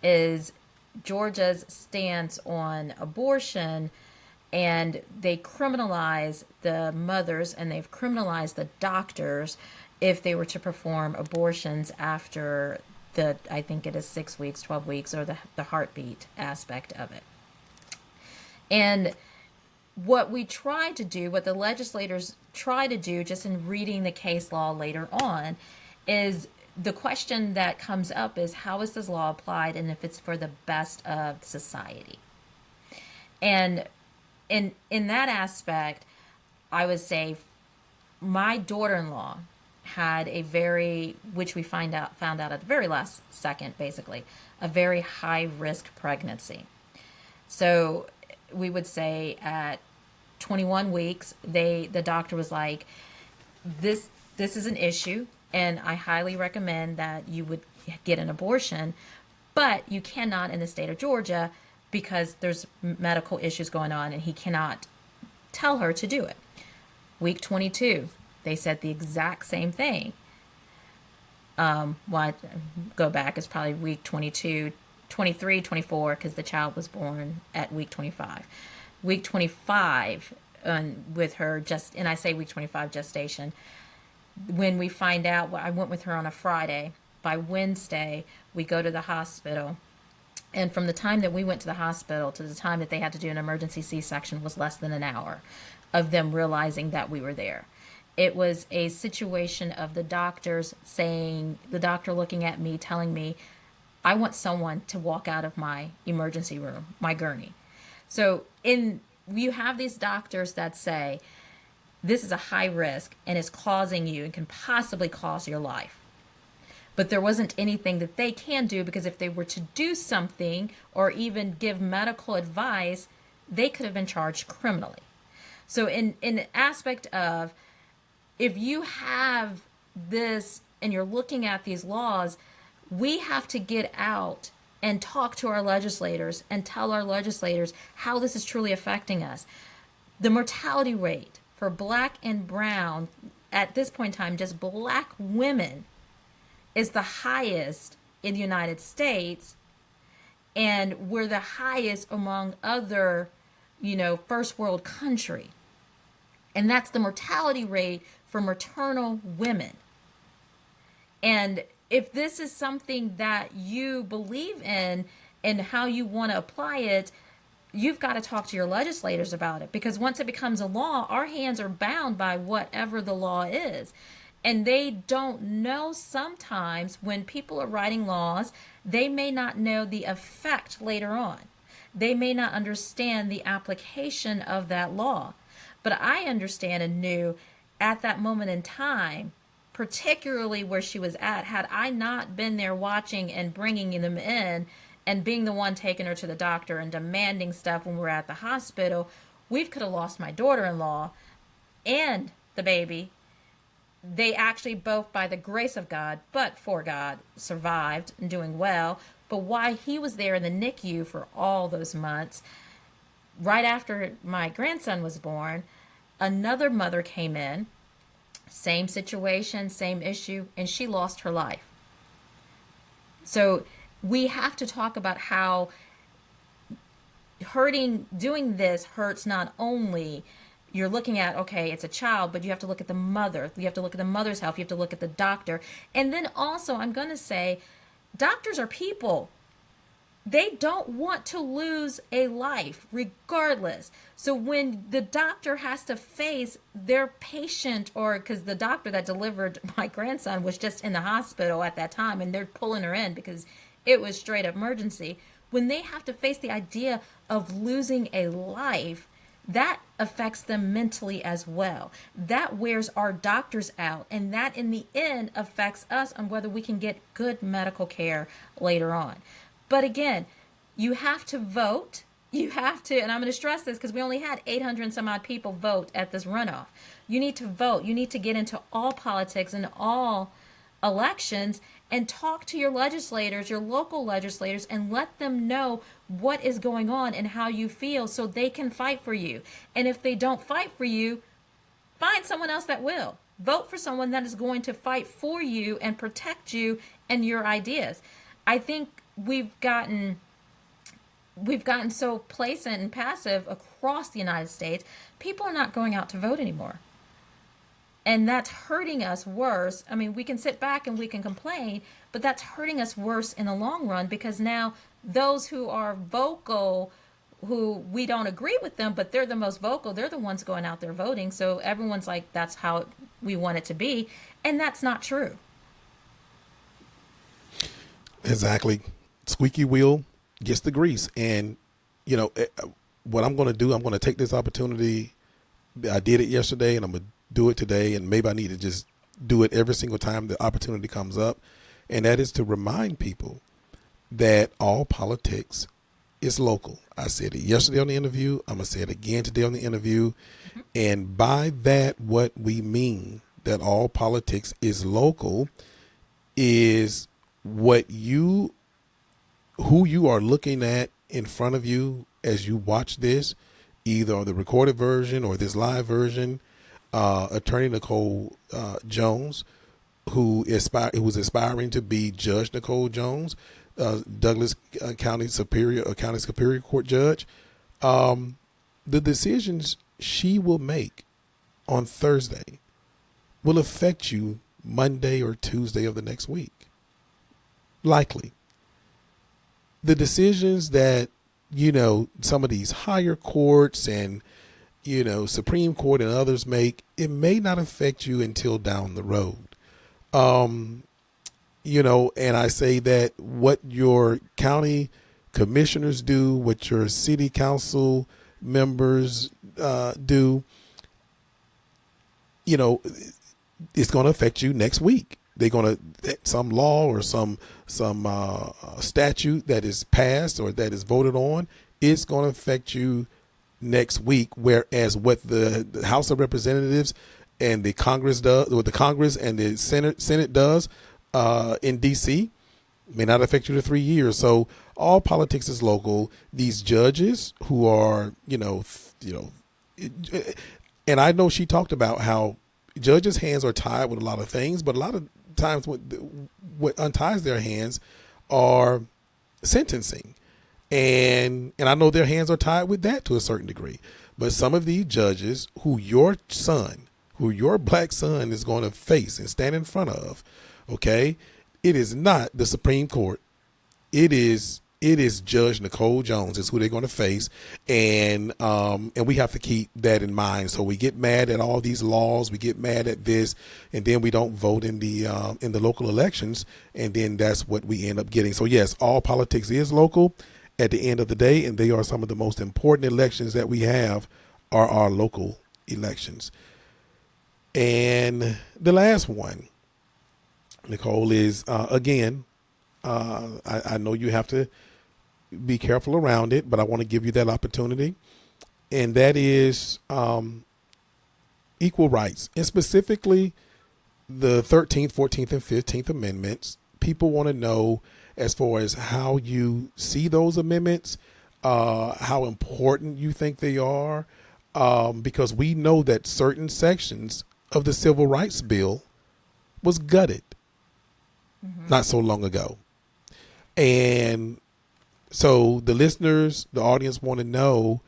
is Georgia's stance on abortion, and they criminalize the mothers and they've criminalized the doctors if they were to perform abortions after I think it is 6 weeks, 12 weeks, or the heartbeat aspect of it. And what the legislators try to do, just in reading the case law later on, is the question that comes up is how is this law applied and if it's for the best of society. And in that aspect, I would say my daughter-in-law had which we found out at the very last second, basically, a very high risk pregnancy. So we would say at 21 weeks, the doctor was like, this is an issue, and I highly recommend that you would get an abortion, but you cannot in the state of Georgia because there's medical issues going on, and he cannot tell her to do it. Week 22, they said the exact same thing. Well, I go back, it's probably week 22, 23, 24, because the child was born at week 25. Week 25, with her, and I say week 25 gestation, when we find out, I went with her on a Friday. By Wednesday, we go to the hospital. And from the time that we went to the hospital to the time that they had to do an emergency C-section was less than an hour of them realizing that we were there. It was a situation of the doctor looking at me, telling me, I want someone to walk out of my emergency room, my gurney. So you have these doctors that say, this is a high risk and is causing you and can possibly cause your life. But there wasn't anything that they can do, because if they were to do something or even give medical advice, they could have been charged criminally. So in the aspect of, if you have this and you're looking at these laws, we have to get out and talk to our legislators and tell our legislators how this is truly affecting us. The mortality rate for Black and brown, at this point in time, just Black women, is the highest in the United States, and we're the highest among other, first world country. And that's the mortality rate for maternal women. And if this is something that you believe in and how you want to apply it, you've got to talk to your legislators about it, because once it becomes a law, our hands are bound by whatever the law is. And they don't know, sometimes when people are writing laws, they may not know the effect later on. they may not understand the application of that law. But I understand and knew at that moment in time, particularly where she was at, had I not been there watching and bringing them in and being the one taking her to the doctor and demanding stuff when we were at the hospital, we could have lost my daughter-in-law and the baby. They actually both, by the grace of God, but for God, survived and doing well. But while he was there in the NICU for all those months, right after my grandson was born, another mother came in, same situation, same issue, and she lost her life. So we have to talk about how doing this hurts not only you're looking at, okay, it's a child, but you have to look at the mother. You have to look at the mother's health. You have to look at the doctor. And then also, I'm going to say, doctors are people. They don't want to lose a life regardless. So when the doctor has to face their patient, or because the doctor that delivered my grandson was just in the hospital at that time and they're pulling her in because it was straight up emergency. When they have to face the idea of losing a life, that affects them mentally as well. That wears our doctors out, and that in the end affects us on whether we can get good medical care later on. But again, you have to vote. You have to, and I'm going to stress this because we only had 800 and some odd people vote at this runoff. You need to vote. You need to get into all politics and all elections and talk to your legislators, your local legislators, and let them know what is going on and how you feel so they can fight for you. And if they don't fight for you, find someone else that will. Vote for someone that is going to fight for you and protect you and your ideas. I think we've gotten so complacent and passive across the United States. People are not going out to vote anymore. And that's hurting us worse. I mean, we can sit back and we can complain, but that's hurting us worse in the long run because now those who are vocal, who we don't agree with them, but they're the most vocal, they're the ones going out there voting. So everyone's like, that's how we want it to be. And that's not true. Exactly. Squeaky wheel gets the grease. And, you know, what I'm going to do, I'm going to take this opportunity. I did it yesterday and I'm going to do it today. And maybe I need to just do it every single time the opportunity comes up. And that is to remind people that all politics is local. I said it yesterday on the interview. I'm going to say it again today on the interview. Mm-hmm. And by that, what we mean that all politics is local is who you are looking at in front of you as you watch this, either on the recorded version or this live version. Attorney Nicole Jones, who was aspiring to be Judge Nicole Jones, Douglas County Superior Court Judge. The decisions she will make on Thursday will affect you Monday or Tuesday of the next week. Likely. The decisions that, you know, some of these higher courts and, you know, Supreme Court and others make, it may not affect you until down the road. You know, and I say that what your county commissioners do, what your city council members do, you know, it's going to affect you next week. They're going to, some law or some statute that is passed or that is voted on, it's going to affect you next week. Whereas what the House of Representatives and the Congress does, what the Congress and the Senate does in D.C. may not affect you for 3 years. So all politics is local. These judges who are, and I know she talked about how judges' hands are tied with a lot of things, but a lot of times what unties their hands are sentencing. And I know their hands are tied with that to a certain degree. But some of these judges who your black son is going to face and stand in front of, okay, it is not the Supreme Court. It is Judge Nicole Jones is who they're going to face. And we have to keep that in mind. So we get mad at all these laws. We get mad at this, and then we don't vote in the local elections. And then that's what we end up getting. So yes, all politics is local. at the end of the day, and they are some of the most important elections that we have, are our local elections. And the last one, Nicole, is again, I know you have to be careful around it, but I want to give you that opportunity. And that is equal rights, and specifically the 13th, 14th, and 15th Amendments. People want to know as far as how you see those amendments, how important you think they are, because we know that certain sections of the Civil Rights Bill was gutted not so long ago. And so the listeners, the audience want to know,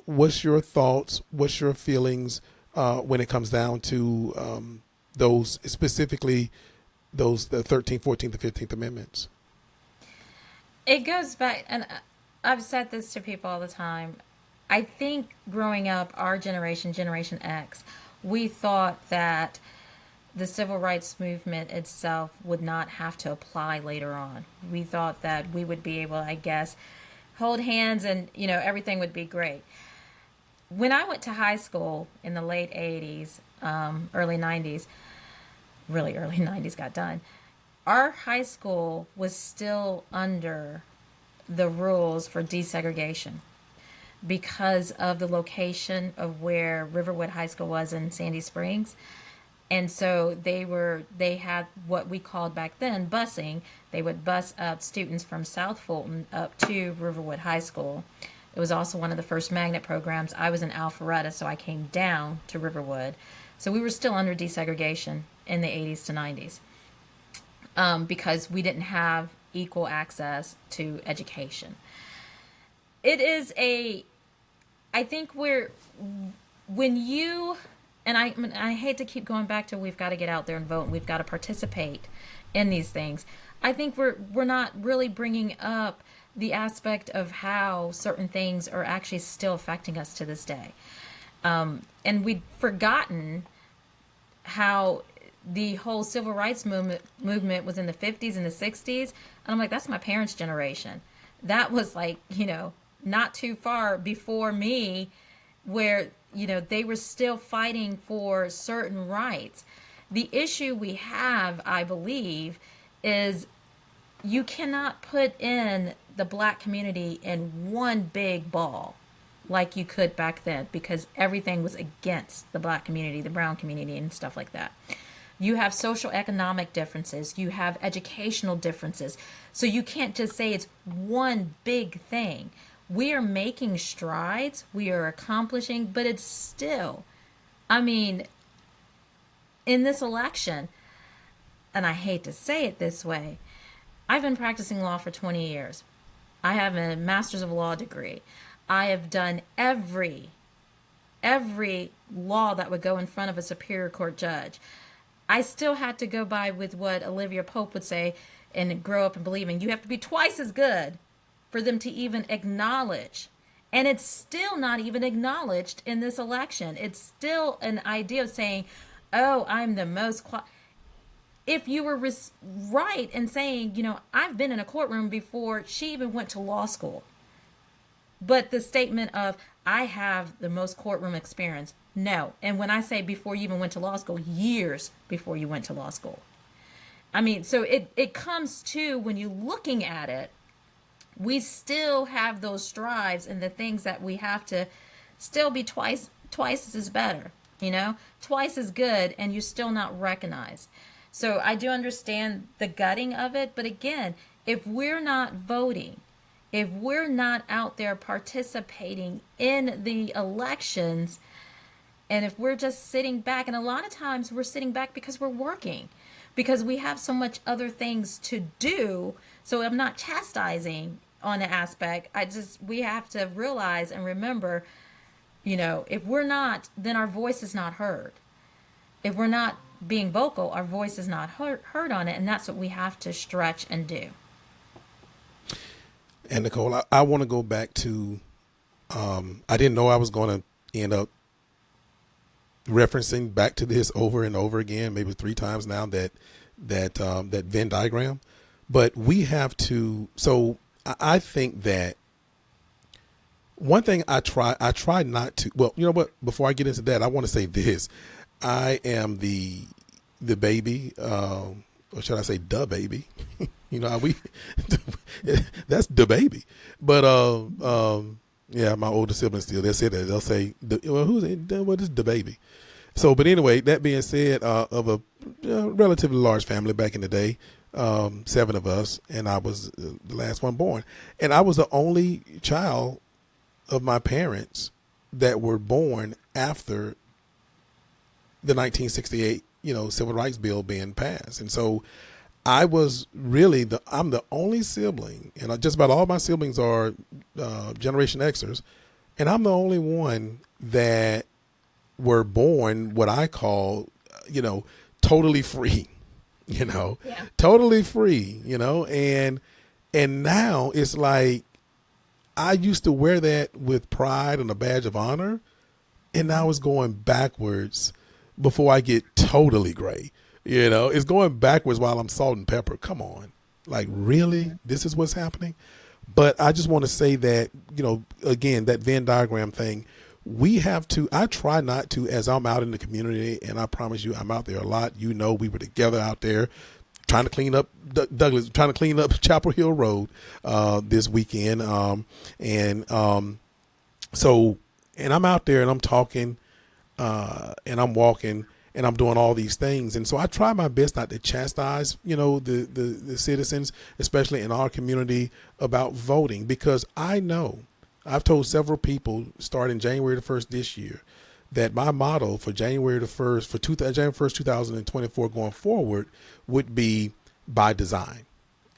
what's your thoughts, what's your feelings when it comes down to those, specifically those, the 13th, 14th, and 15th Amendments? It goes back, and I've said this to people all the time. I think growing up, our generation, Generation X, we thought that the civil rights movement itself would not have to apply later on. We thought that we would be able, I guess, hold hands and, everything would be great. When I went to high school in the late 80s, early 90s, really early 90s got done, our high school was still under the rules for desegregation because of the location of where Riverwood High School was in Sandy Springs. And so they had what we called back then busing. They would bus up students from South Fulton up to Riverwood High School. It was also one of the first magnet programs. I was in Alpharetta, so I came down to Riverwood. So we were still under desegregation in the 80s to 90s because we didn't have equal access to education. It is I think when you, and I hate to keep going back to we've got to get out there and vote and we've got to participate in these things. I think we're not really bringing up the aspect of how certain things are actually still affecting us to this day. And we'd forgotten how the whole civil rights movement was in the 50s and the 60s. And I'm like, that's my parents' generation. That was like, not too far before me, where, they were still fighting for certain rights. The issue we have, I believe, is you cannot put in the black community in one big ball like you could back then, because everything was against the black community, the brown community, and stuff like that. You have social economic differences, you have educational differences. So you can't just say it's one big thing. We are making strides, we are accomplishing, but it's still, in this election, and I hate to say it this way, I've been practicing law for 20 years. I have a master's of law degree. I have done every law that would go in front of a superior court judge. I still had to go by with what Olivia Pope would say and grow up and believing you have to be twice as good for them to even acknowledge. And it's still not even acknowledged in this election. It's still an idea of saying, oh, I'm the most if you were right in saying, I've been in a courtroom before she even went to law school. But the statement of, I have the most courtroom experience, no. And when I say before you even went to law school, years before you went to law school. So it comes to, when you're looking at it, we still have those strives and the things that we have to still be twice as better, twice as good, and you're still not recognized. So I do understand the gutting of it, but again, if we're not voting, if we're not out there participating in the elections, and if we're just sitting back, and a lot of times we're sitting back because we're working, because we have so much other things to do. So I'm not chastising on the aspect. We have to realize and remember, if we're not, then our voice is not heard. If we're not being vocal, our voice is not heard on it, and that's what we have to stretch and do. And Nicole, I want to go back to, I didn't know I was going to end up referencing back to this over and over again, maybe 3 times now, that Venn diagram. But we have to, so I think that one thing I try not to. Well, you know what? Before I get into that, I want to say this. I am the baby, or should I say, the baby? You know how we that's the baby. But yeah, my older siblings still they say that they'll say, well, who's it? What is the baby? So, but anyway, that being said, of a relatively large family back in the day, seven of us, and I was the last one born, and I was the only child of my parents that were born after the 1968, Civil Rights Bill being passed. And so I was really I'm the only sibling, and just about all my siblings are Generation Xers, and I'm the only one that were born what I call, totally free, Yeah. totally free, and now it's like I used to wear that with pride and a badge of honor, and now it's going backwards before I get totally gray. It's going backwards while I'm salt and pepper. Come on. Like, really? This is what's happening? But I just want to say that, again, that Venn diagram thing, we have to, I try not to, as I'm out in the community, and I promise you I'm out there a lot. We were together out there trying to clean up Douglas, trying to clean up Chapel Hill Road this weekend. And so, and I'm out there and I'm talking and I'm walking and I'm doing all these things. And so I try my best not to chastise, the citizens, especially in our community, about voting, because I know I've told several people starting January the 1st this year that my motto for January the 1st, January 1st, 2024 going forward would be by design.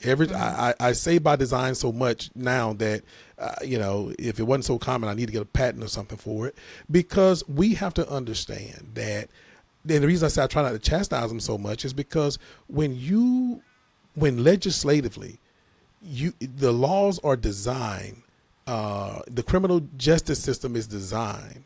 I say by design so much now that, if it wasn't so common, I need to get a patent or something for it, because we have to understand that. And the reason I say I try not to chastise them so much is because when legislatively, the laws are designed, the criminal justice system is designed,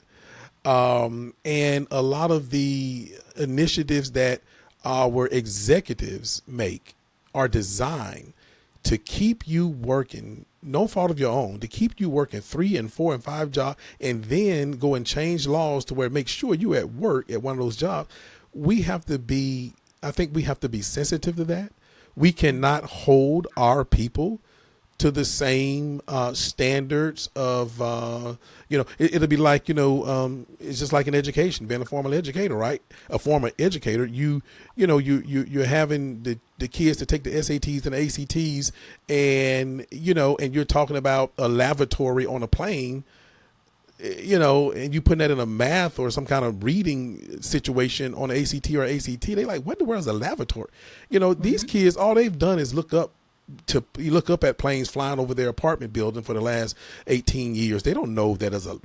and a lot of the initiatives that our executives make are designed to keep you working, no fault of your own, to keep you working 3 and 4 and 5 jobs, and then go and change laws to where it makes sure you at work at one of those jobs. I think we have to be sensitive to that. We cannot hold our people to the same standards of, it'll be like, it's just like in education, being a formal educator, right? A former educator, you're having the kids to take the SATs and the ACTs, and, and you're talking about a lavatory on a plane, and you putting that in a math or some kind of reading situation on ACT or ACT, they like, what in the world is a lavatory? These kids, all they've done is look up at planes flying over their apartment building for the last 18 years. They don't know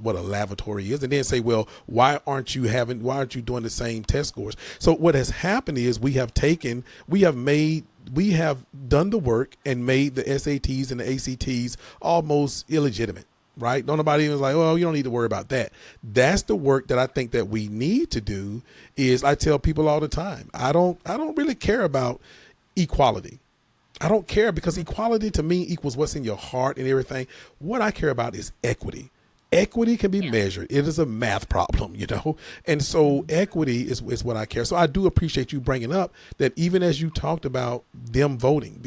what a lavatory is, and then say, well, why aren't you doing the same test scores? So what has happened is we have done the work and made the SATs and the ACTs almost illegitimate. Right? Don't nobody even like, well, you don't need to worry about that. That's the work that I think that we need to do. Is I tell people all the time, I don't really care about equality. I don't care, because equality to me equals what's in your heart and everything. What I care about is equity. Equity can be measured. It is a math problem, and so equity is what I care. So I do appreciate you bringing up that, even as you talked about them voting,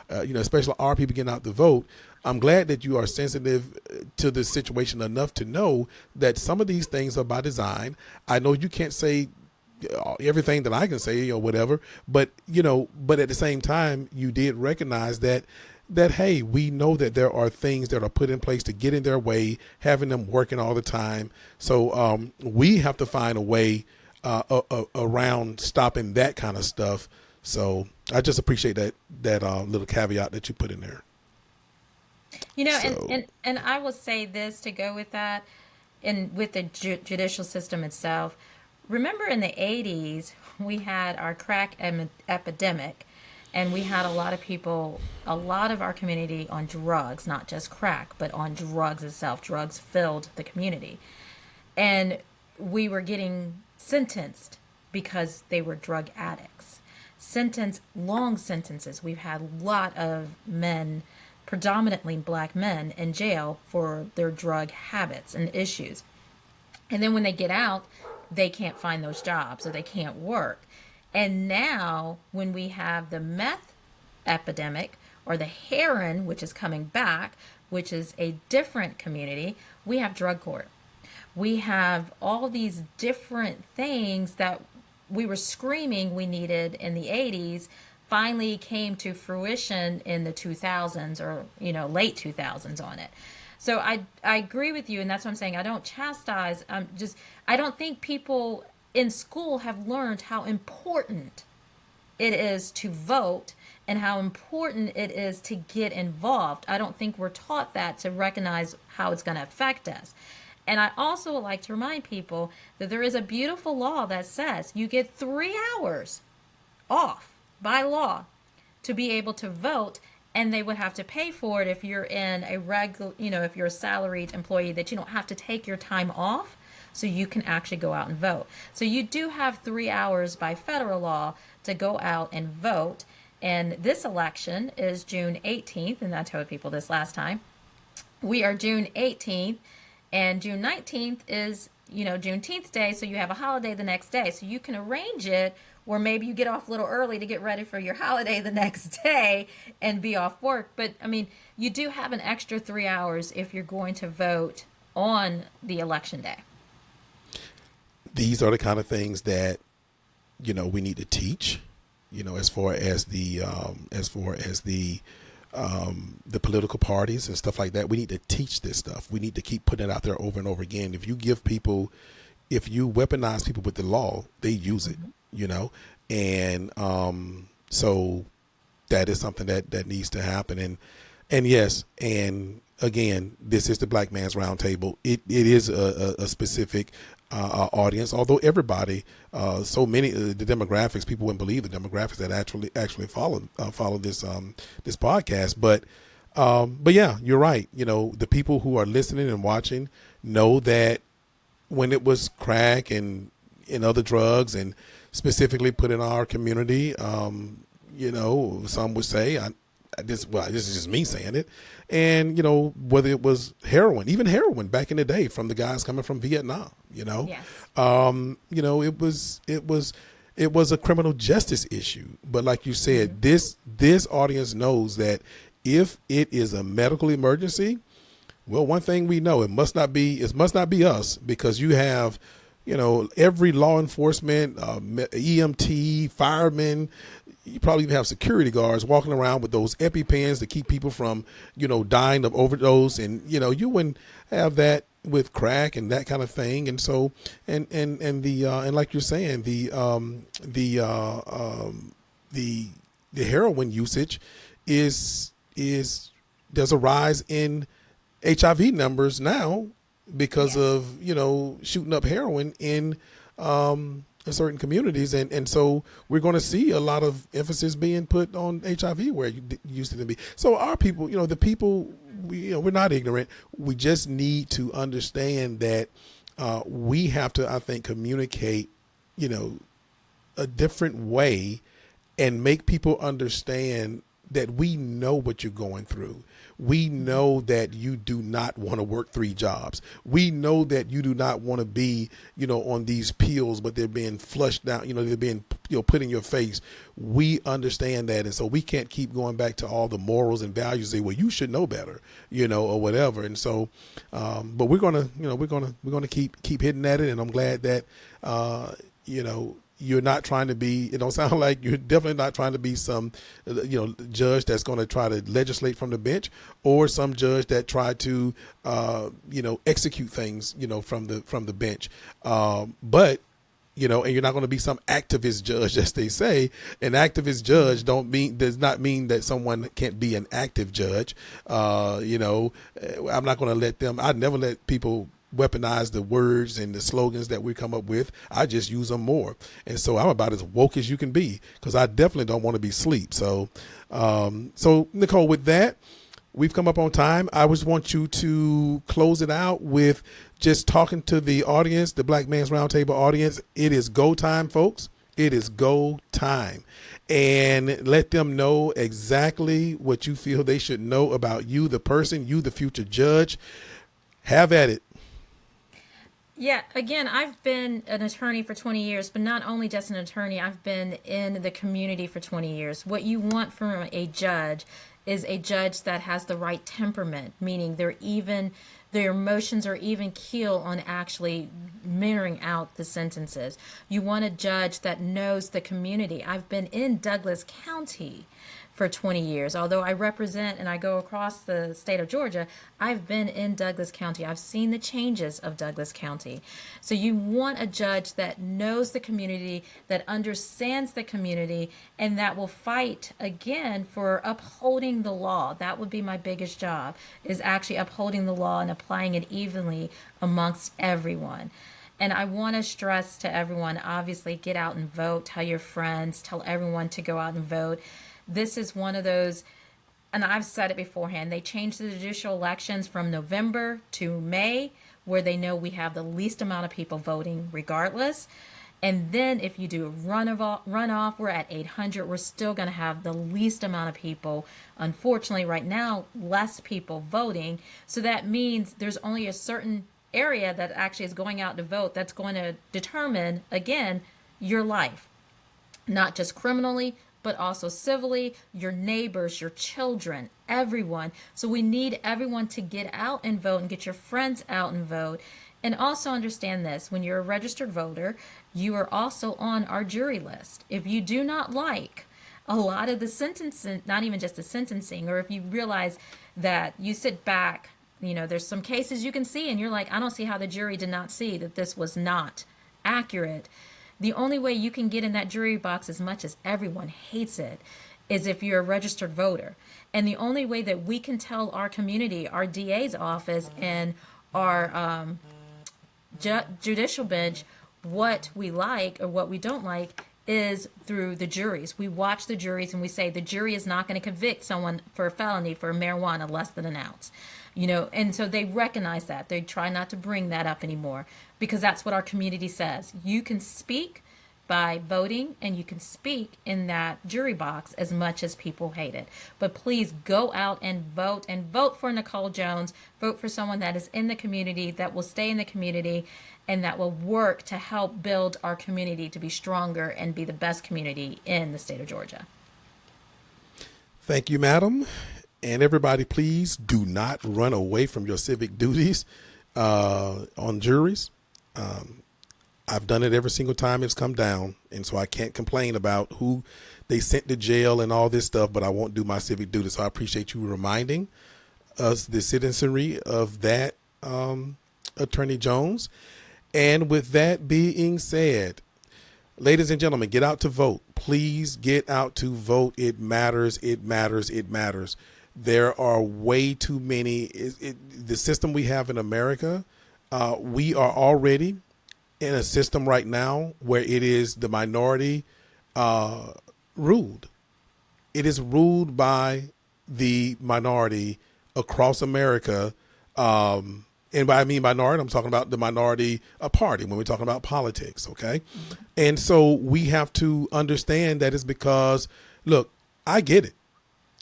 especially our people getting out to vote. I'm glad that you are sensitive to the situation enough to know that some of these things are by design. I know you can't say everything that I can say or whatever, but at the same time, you did recognize that hey, we know that there are things that are put in place to get in their way, having them working all the time. So we have to find a way around stopping that kind of stuff. So I just appreciate that little caveat that you put in there. So And I will say this to go with that, and with the judicial system itself. Remember in the 80s, we had our crack epidemic, and we had a lot of people, a lot of our community on drugs, not just crack, but on drugs itself. Drugs filled the community. And we were getting sentenced because they were drug addicts. Long sentences. We've had a lot of men predominantly black men in jail for their drug habits and issues. And then when they get out, they can't find those jobs or they can't work. And now, when we have the meth epidemic or the heroin, which is coming back, which is a different community, we have drug court. We have all these different things that we were screaming we needed in the 80s finally came to fruition in the 2000s or late 2000s on it. So I agree with you, and that's what I'm saying. I don't chastise. I don't think people in school have learned how important it is to vote and how important it is to get involved. I don't think we're taught that to recognize how it's going to affect us. And I also would like to remind people that there is a beautiful law that says you get 3 hours off by law to be able to vote, and they would have to pay for it if you're in a regular, if you're a salaried employee, that you don't have to take your time off so you can actually go out and vote. So you do have 3 hours by federal law to go out and vote. And this election is June 18th, and I told people this last time. We are June 18th. And June 19th is, Juneteenth Day, so you have a holiday the next day. So you can arrange it where maybe you get off a little early to get ready for your holiday the next day and be off work. But, you do have an extra 3 hours if you're going to vote on the election day. These are the kind of things that, we need to teach, as far as the political parties and stuff like that. We need to teach this stuff. We need to keep putting it out there over and over again. If you weaponize people with the law, they use it, and so that is something that needs to happen. And yes, and again, this is the Black Man's Roundtable. It is a specific audience, although everybody, so many the demographics, people wouldn't believe the demographics that actually follow this podcast. But yeah, you're right. The people who are listening and watching know that when it was crack and other drugs, and specifically put in our community, some would say, this is just me saying it, and whether it was even heroin back in the day from the guys coming from Vietnam, Yes. It was a criminal justice issue. But like you said, this audience knows that if it is a medical emergency, well, one thing we know, it must not be us, because you have every law enforcement, EMT, firemen. You probably even have security guards walking around with those EpiPens to keep people from, dying of overdose. And, you wouldn't have that with crack and that kind of thing. And so, and like you're saying, the heroin usage there's a rise in HIV numbers now because of, shooting up heroin in certain communities. And so we're going to see a lot of emphasis being put on HIV where it used to be. So our people, the people, we're not ignorant. We just need to understand that we have to, I think, communicate, a different way and make people understand that we know what you're going through. We know that you do not want to work 3 jobs. We know that you do not want to be, on these pills, but they're being flushed down, they're being, put in your face. We understand that. And so we can't keep going back to all the morals and values, say, well, you should know better, or whatever. And so, but we're going to keep hitting at it. And I'm glad that, you're not trying to be, it don't sound like you're definitely not trying to be some, judge that's going to try to legislate from the bench, or some judge that try to, execute things, from the bench. But, and you're not going to be some activist judge, as they say. An activist judge does not mean that someone can't be an active judge. I'm not going to let them, I never let people weaponize the words and the slogans that we come up with. I just use them more. And so I'm about as woke as you can be, because I definitely don't want to be asleep. So, Nicole, with that, we've come up on time. I just want you to close it out with just talking to the audience, the Black Man's Roundtable audience. It is go time, folks. It is go time. And let them know exactly what you feel they should know about you, the person, you, the future judge. Have at it. Yeah, again, I've been an attorney for 20 years, but not only just an attorney, I've been in the community for 20 years. What you want from a judge is a judge that has the right temperament, meaning their emotions are even keel on actually mirroring out the sentences. You want a judge that knows the community. I've been in Douglas County for 20 years. Although I represent and I go across the state of Georgia, I've been in Douglas County. I've seen the changes of Douglas County. So you want a judge that knows the community, that understands the community, and that will fight again for upholding the law. That would be my biggest job, is actually upholding the law and applying it evenly amongst everyone. And I want to stress to everyone, obviously, get out and vote. Tell your friends, tell everyone to go out and vote. This is one of those, and I've said it beforehand, they changed the judicial elections from November to May, where they know we have the least amount of people voting regardless. And then if you do a runoff, we're at 800. We're still going to have the least amount of people. Unfortunately, right now, less people voting. So that means there's only a certain area that actually is going out to vote that's going to determine, again, your life. Not just criminally, but also civilly, your neighbors, your children, everyone. So we need everyone to get out and vote and get your friends out and vote. And also understand this, when you're a registered voter, you are also on our jury list. If you do not like a lot of the sentencing, not even just the sentencing, or if you realize that you sit back, there's some cases you can see and you're like, I don't see how the jury did not see that this was not accurate. The only way you can get in that jury box, as much as everyone hates it, is if you're a registered voter. And the only way that we can tell our community, our DA's office, and our judicial bench what we like or what we don't like is through the juries. We watch the juries and we say the jury is not going to convict someone for a felony for marijuana less than an ounce. And so they recognize that. They try not to bring that up anymore because that's what our community says. You can speak by voting and you can speak in that jury box as much as people hate it. But please go out and vote for Nicole Jones. Vote for someone that is in the community, that will stay in the community, and that will work to help build our community to be stronger and be the best community in the state of Georgia. Thank you, madam. And everybody, please do not run away from your civic duties on juries. I've done it every single time it's come down, and so I can't complain about who they sent to jail and all this stuff, but I won't do my civic duty. So I appreciate you reminding us, the citizenry, of that, Attorney Jones. And with that being said, ladies and gentlemen, get out to vote. Please get out to vote. It matters. It matters. It matters. There are way too many. The system we have in America, we are already in a system right now where it is the minority ruled. It is ruled by the minority across America. And by I mean minority, I'm talking about the minority party when we're talking about politics. Okay. Mm-hmm. And so we have to understand that it's because, look, I get it.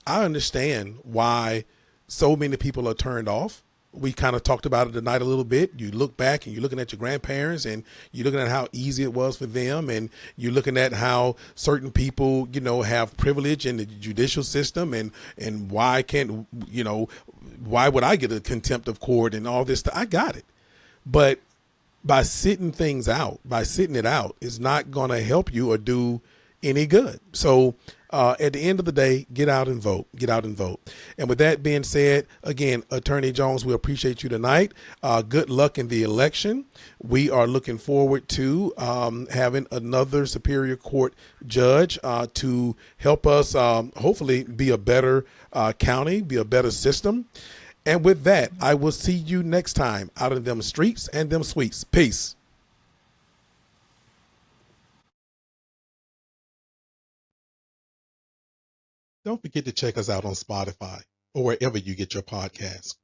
I understand why so many people are turned off. We kind of talked about it tonight a little bit. You look back and you're looking at your grandparents and you're looking at how easy it was for them. And you're looking at how certain people, have privilege in the judicial system and why can't, why would I get a contempt of court and all this stuff? I got it. But by sitting it out is not going to help you or do any good. So at the end of the day, get out and vote. Get out and vote. And with that being said, again, Attorney Jones, we appreciate you tonight. Good luck in the election. We are looking forward to having another Superior Court judge to help us hopefully be a better county, be a better system. And with that, I will see you next time out in them streets and them suites. Peace. Don't forget to check us out on Spotify or wherever you get your podcasts.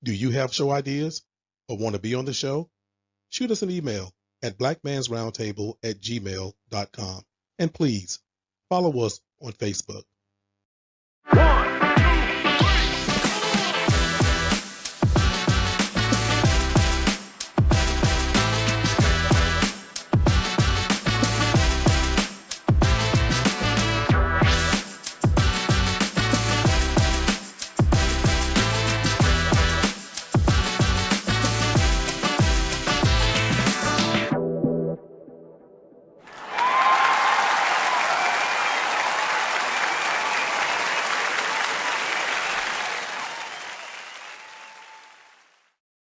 Do you have show ideas or want to be on the show? Shoot us an email at blackmansroundtable@gmail.com. And please follow us on Facebook.